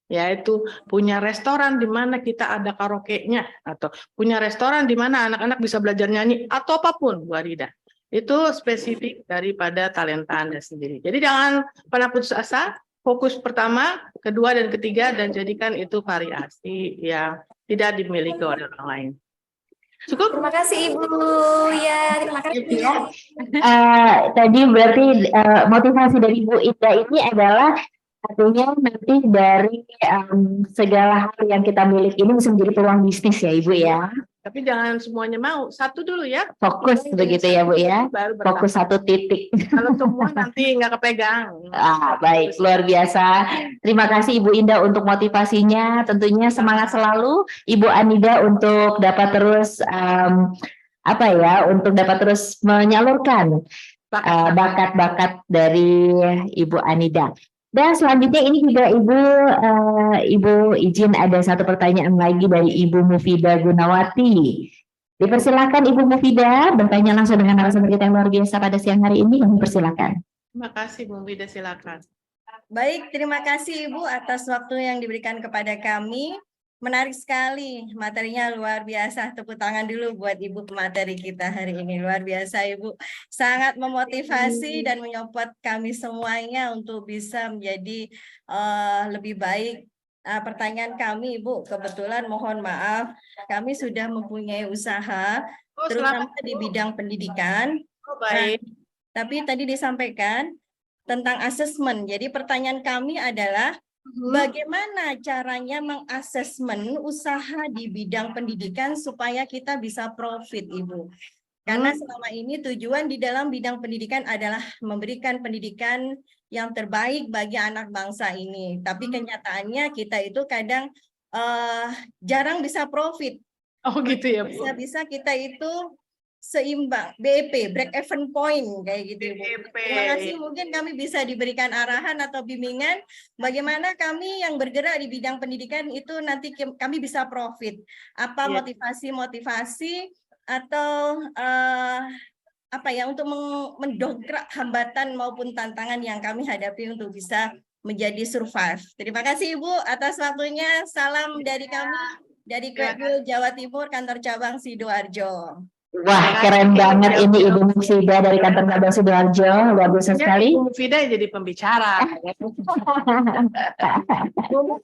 yaitu punya restoran di mana kita ada karaoke-nya, atau punya restoran di mana anak-anak bisa belajar nyanyi, atau apapun, Bu Arida. Itu spesifik daripada talenta Anda sendiri. Jadi jangan pernah putus asa, fokus pertama, kedua, dan ketiga, dan jadikan itu variasi yang tidak dimiliki oleh orang lain. Cukup? Terima kasih Ibu. Ya, terima kasih. Ya. Tadi berarti motivasi dari Bu Ida ini adalah artinya nanti dari segala hal yang kita miliki ini bisa menjadi peluang bisnis ya Ibu ya. Tapi jangan semuanya mau, satu dulu ya. Fokus begitu ya Bu ya. Baru Fokus satu titik. Kalau semua nanti nggak kepegang. Baik, luar biasa. Terima kasih Ibu Indah untuk motivasinya. Tentunya semangat selalu Ibu Anida untuk dapat terus untuk dapat terus menyalurkan bakat-bakat dari Ibu Anida. Dan selanjutnya ini juga Ibu izin ada satu pertanyaan lagi dari Ibu Mufidah Gunawati. Dipersilakan Ibu Mufidah bertanya langsung dengan narasumber kita yang luar biasa pada siang hari ini. Kami persilakan. Terima kasih Bu Mufidah, silakan. Baik, terima kasih Ibu atas waktu yang diberikan kepada kami. Menarik sekali, materinya luar biasa. Tepuk tangan dulu buat Ibu pemateri kita hari ini. Luar biasa Ibu. Sangat memotivasi dan menyopot kami semuanya untuk bisa menjadi lebih baik. Pertanyaan kami Ibu, kebetulan mohon maaf, kami sudah mempunyai usaha, terutama di bidang pendidikan. Baik. Tapi tadi disampaikan tentang asesmen. Jadi pertanyaan kami adalah, bagaimana caranya mengasesmen usaha di bidang pendidikan supaya kita bisa profit, Ibu? Karena selama ini tujuan di dalam bidang pendidikan adalah memberikan pendidikan yang terbaik bagi anak bangsa ini. Tapi kenyataannya kita itu kadang jarang bisa profit. Oh gitu ya Bu. Bisa-bisa kita itu seimbang, BEP, break even point kayak gitu Ibu. Terima kasih, mungkin kami bisa diberikan arahan atau bimbingan bagaimana kami yang bergerak di bidang pendidikan itu nanti kami bisa profit. Apa motivasi-motivasi atau untuk mendongkrak hambatan maupun tantangan yang kami hadapi untuk bisa menjadi survive. Terima kasih Ibu atas waktunya. Salam dari kami dari Kredil Jawa Timur, kantor cabang Sidoarjo. Wah, keren banget ini Ibu Mufidah dari kantor cabang Sidoarjo, luar biasa sekali. Ibu Mufidah jadi pembicara.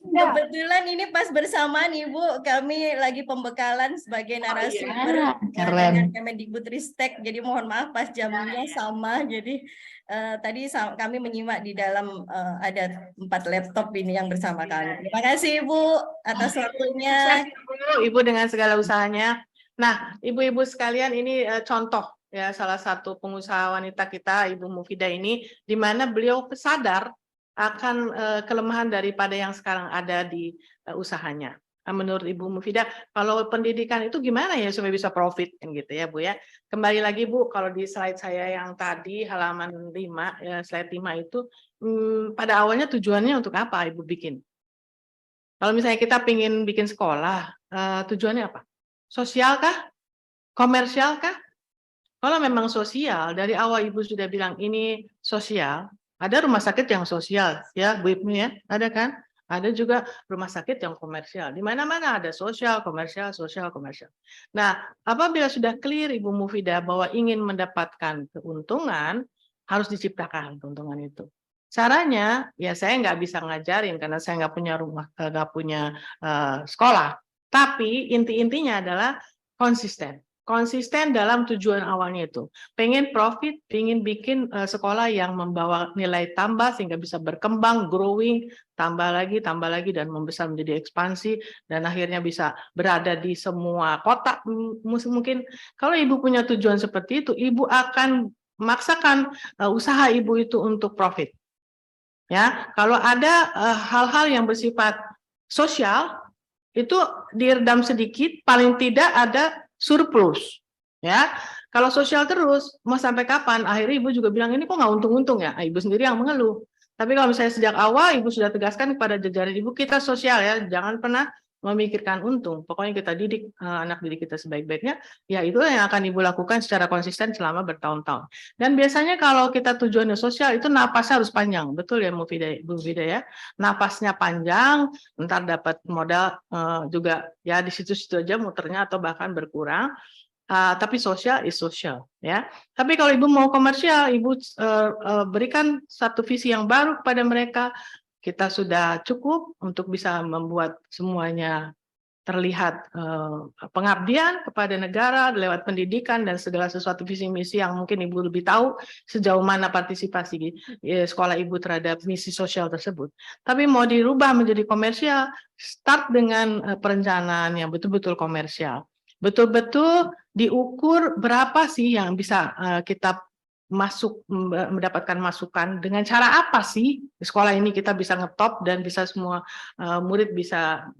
Kebetulan ini pas bersamaan Ibu, kami lagi pembekalan sebagai narasumber dengan Kemendikbudristek. Jadi mohon maaf pas jamnya sama. Jadi tadi kami menyimak di dalam ada 4 laptop ini yang bersama kami. Terima kasih Ibu atas waktunya. Ibu dengan segala usahanya. Nah, ibu-ibu sekalian, ini contoh ya salah satu pengusaha wanita kita, Ibu Mufidah ini, di mana beliau sadar akan kelemahan daripada yang sekarang ada di usahanya. Menurut Ibu Mufidah, kalau pendidikan itu gimana ya supaya bisa profit kan gitu ya Bu ya. Kembali lagi Bu, kalau di slide saya yang tadi halaman 5, slide 5 itu pada awalnya tujuannya untuk apa Ibu bikin? Kalau misalnya kita ingin bikin sekolah, tujuannya apa? Sosial kah? Komersial kah? Kalau memang sosial, dari awal Ibu sudah bilang ini sosial, ada rumah sakit yang sosial, ya Bu Ibnu ya, ada kan? Ada juga rumah sakit yang komersial. Di mana-mana ada sosial, komersial, sosial, komersial. Nah, apabila sudah clear Ibu Mufidah bahwa ingin mendapatkan keuntungan, harus diciptakan keuntungan itu. Caranya, ya saya nggak bisa ngajarin karena saya nggak punya rumah, nggak punya sekolah. Tapi inti-intinya adalah konsisten. Konsisten dalam tujuan awalnya itu. Pengen profit, pengen bikin sekolah yang membawa nilai tambah sehingga bisa berkembang, growing, tambah lagi, dan membesar menjadi ekspansi, dan akhirnya bisa berada di semua kota. Mungkin kalau Ibu punya tujuan seperti itu, Ibu akan memaksakan usaha Ibu itu untuk profit. Ya, kalau ada hal-hal yang bersifat sosial itu diredam sedikit, paling tidak ada surplus. Ya, kalau sosial terus mau sampai kapan? Akhirnya ibu juga bilang ini kok nggak untung-untung ya. Ibu sendiri yang mengeluh. Tapi kalau misalnya sejak awal ibu sudah tegaskan kepada jajaran ibu, kita sosial ya, jangan pernah memikirkan untung. Pokoknya kita didik anak didik kita sebaik-baiknya. Ya itu yang akan ibu lakukan secara konsisten selama bertahun-tahun. Dan biasanya kalau kita tujuannya sosial itu napasnya harus panjang, betul ya Bu Vida ya. Napasnya panjang, ntar dapat modal juga ya di situ-situ aja muternya atau bahkan berkurang. Tapi sosial is social ya. Tapi kalau ibu mau komersial, ibu berikan satu visi yang baru kepada mereka. Kita sudah cukup untuk bisa membuat semuanya terlihat pengabdian kepada negara lewat pendidikan dan segala sesuatu visi misi yang mungkin ibu lebih tahu sejauh mana partisipasi sekolah ibu terhadap misi sosial tersebut. Tapi mau dirubah menjadi komersial, start dengan perencanaan yang betul-betul komersial. Betul-betul diukur berapa sih yang bisa kita mendapatkan masukan, dengan cara apa sih di sekolah ini kita bisa ngetop dan bisa semua murid bisa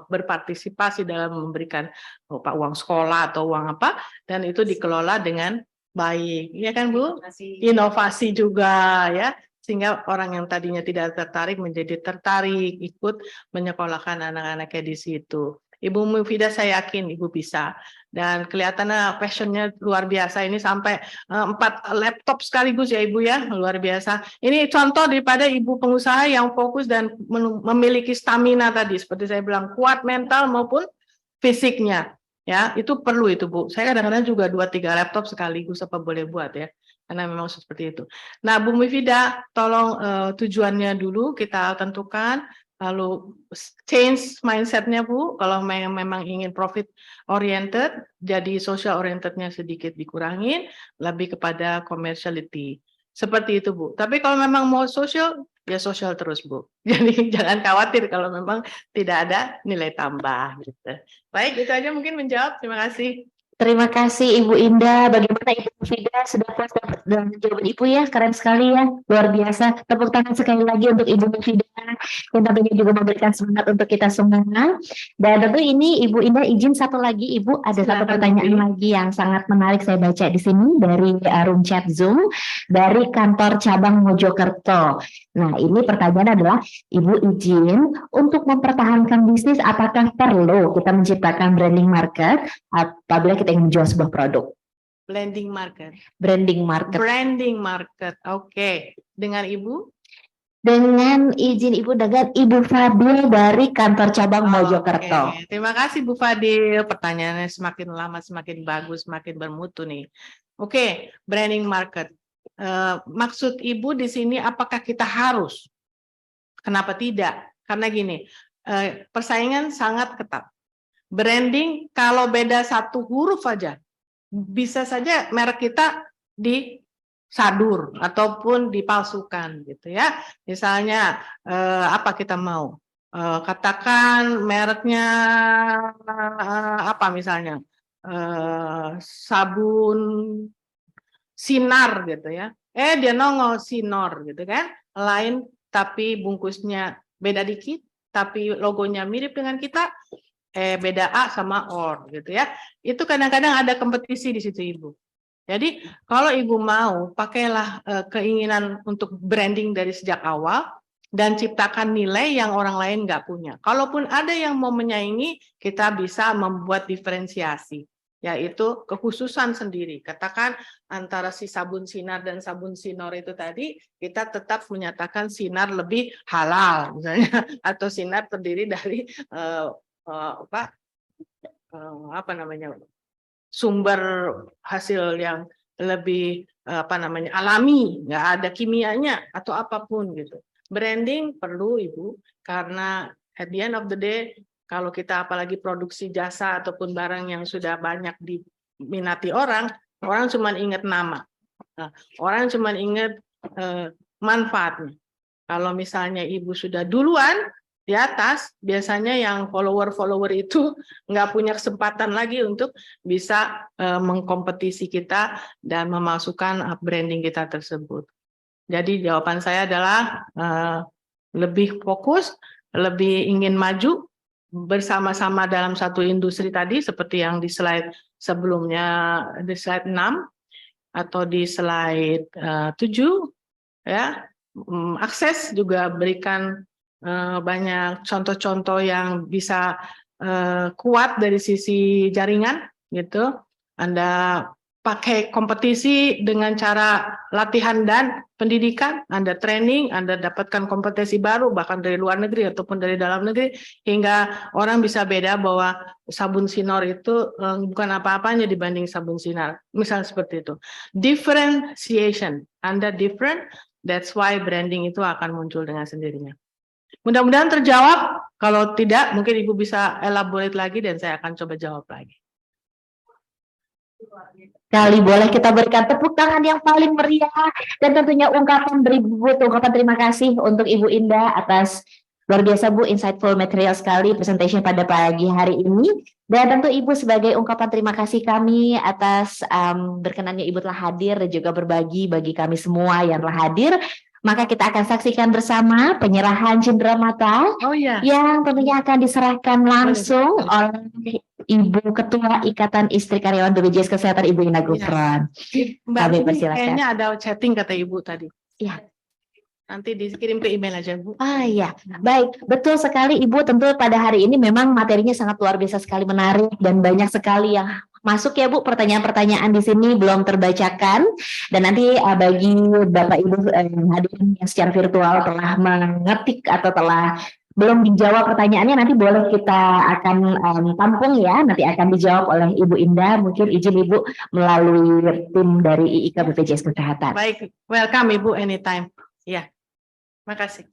berpartisipasi dalam memberikan uang sekolah atau uang apa, dan itu dikelola dengan baik, ya kan Bu? Inovasi juga ya, sehingga orang yang tadinya tidak tertarik menjadi tertarik ikut menyekolahkan anak-anaknya di situ. Ibu Mufidah saya yakin Ibu bisa, dan kelihatannya passionnya luar biasa ini sampai 4 laptop sekaligus ya Ibu ya, luar biasa. Ini contoh daripada Ibu pengusaha yang fokus dan memiliki stamina tadi, seperti saya bilang kuat mental maupun fisiknya ya, itu perlu itu Bu. Saya kadang-kadang juga 2-3 laptop sekaligus apa boleh buat ya, karena memang seperti itu. Nah Bu Mufidah, tolong tujuannya dulu kita tentukan. Lalu change mindset-nya Bu, kalau memang ingin profit oriented, jadi social oriented-nya sedikit dikurangin, lebih kepada commerciality. Seperti itu Bu. Tapi kalau memang mau social, ya social terus Bu. Jadi jangan khawatir kalau memang tidak ada nilai tambah. Gitu. Baik, itu aja mungkin menjawab. Terima kasih. Terima kasih Ibu Indah. Bagaimana Ibu Mufidah, sudah puas dengan jawaban Ibu ya? Keren sekali ya, luar biasa. Tepuk tangan sekali lagi untuk Ibu Mufidah yang tentunya juga memberikan semangat untuk kita semua. Dan tentu ini Ibu Indah izin satu lagi, Ibu ada satu pertanyaan lagi yang sangat menarik saya baca di sini dari room chat Zoom dari kantor cabang Mojokerto. Nah ini pertanyaan adalah, Ibu izin untuk mempertahankan bisnis apakah perlu kita menciptakan branding market apabila kita ingin menjual sebuah produk? Branding market. Branding market. Branding market. Oke. Dengan Ibu? Dengan izin Ibu, dengan Ibu Fadil dari kantor cabang Mojokerto. Okay. Terima kasih Bu Fadil. Pertanyaannya semakin lama semakin bagus, semakin bermutu nih. Oke, branding market. Maksud Ibu di sini apakah kita harus? Kenapa tidak? Karena gini, persaingan sangat ketat. Branding kalau beda satu huruf aja, bisa saja merek kita disadur ataupun dipalsukan gitu ya. Misalnya apa kita mau? Katakan mereknya apa misalnya? Sabun Sinar gitu ya. Dia nongol Sinor gitu kan. Lain tapi bungkusnya beda dikit, tapi logonya mirip dengan kita. Beda A sama OR gitu ya. Itu kadang-kadang ada kompetisi di situ Ibu. Jadi kalau Ibu mau, pakailah keinginan untuk branding dari sejak awal dan ciptakan nilai yang orang lain nggak punya. Kalaupun ada yang mau menyaingi, kita bisa membuat diferensiasi, yaitu kekhususan sendiri. Katakan antara si sabun Sinar dan sabun Sinor itu tadi, kita tetap menyatakan Sinar lebih halal misalnya, atau Sinar terdiri dari apa namanya, sumber hasil yang lebih alami, nggak ada kimianya atau apapun gitu. Branding perlu Ibu, karena at the end of the day kalau kita apalagi produksi jasa ataupun barang yang sudah banyak diminati orang cuma ingat nama, orang cuma ingat manfaatnya. Kalau misalnya Ibu sudah duluan di atas, biasanya yang follower itu nggak punya kesempatan lagi untuk bisa mengkompetisi kita dan memasukkan branding kita tersebut. Jadi jawaban saya adalah lebih fokus, lebih ingin maju bersama-sama dalam satu industri tadi, seperti yang di slide sebelumnya, di slide 6 atau di slide 7, ya. Akses juga berikan banyak contoh-contoh yang bisa kuat dari sisi jaringan, gitu. Anda pakai kompetisi dengan cara latihan dan pendidikan, Anda training, Anda dapatkan kompetensi baru bahkan dari luar negeri ataupun dari dalam negeri, hingga orang bisa beda bahwa sabun Sinor itu bukan apa-apanya dibanding sabun Sinar, misalnya seperti itu. Differentiation, Anda different, that's why branding itu akan muncul dengan sendirinya. Mudah-mudahan terjawab. Kalau tidak, mungkin Ibu bisa elaborate lagi dan saya akan coba jawab lagi. Kali boleh kita berikan tepuk tangan yang paling meriah dan tentunya ungkapan terima kasih untuk Ibu Indah atas luar biasa Bu, insightful material sekali presentation pada pagi hari ini. Dan tentu Ibu sebagai ungkapan terima kasih kami atas berkenannya Ibu telah hadir dan juga berbagi bagi kami semua yang telah hadir. Maka kita akan saksikan bersama penyerahan cenderamata yang tentunya akan diserahkan langsung oleh Ibu Ketua Ikatan Istri Karyawan BPJS Kesehatan Ibu Ina Gufron. Mbak, Kami persilakan. kayaknya ada chatting kata Ibu tadi. Iya. Nanti dikirim ke email aja, Bu. Ah iya, baik, betul sekali Ibu. Tentu pada hari ini memang materinya sangat luar biasa sekali, menarik dan banyak sekali yang masuk ya Bu. Pertanyaan-pertanyaan di sini belum terbacakan dan nanti bagi Bapak Ibu yang hadir yang secara virtual telah mengetik atau telah belum dijawab pertanyaannya, nanti boleh kita akan tampung ya, nanti akan dijawab oleh Ibu Indah. Mungkin izin Ibu melalui tim dari IIK BPJS Kesehatan. Baik, welcome Ibu anytime. Ya, makasih.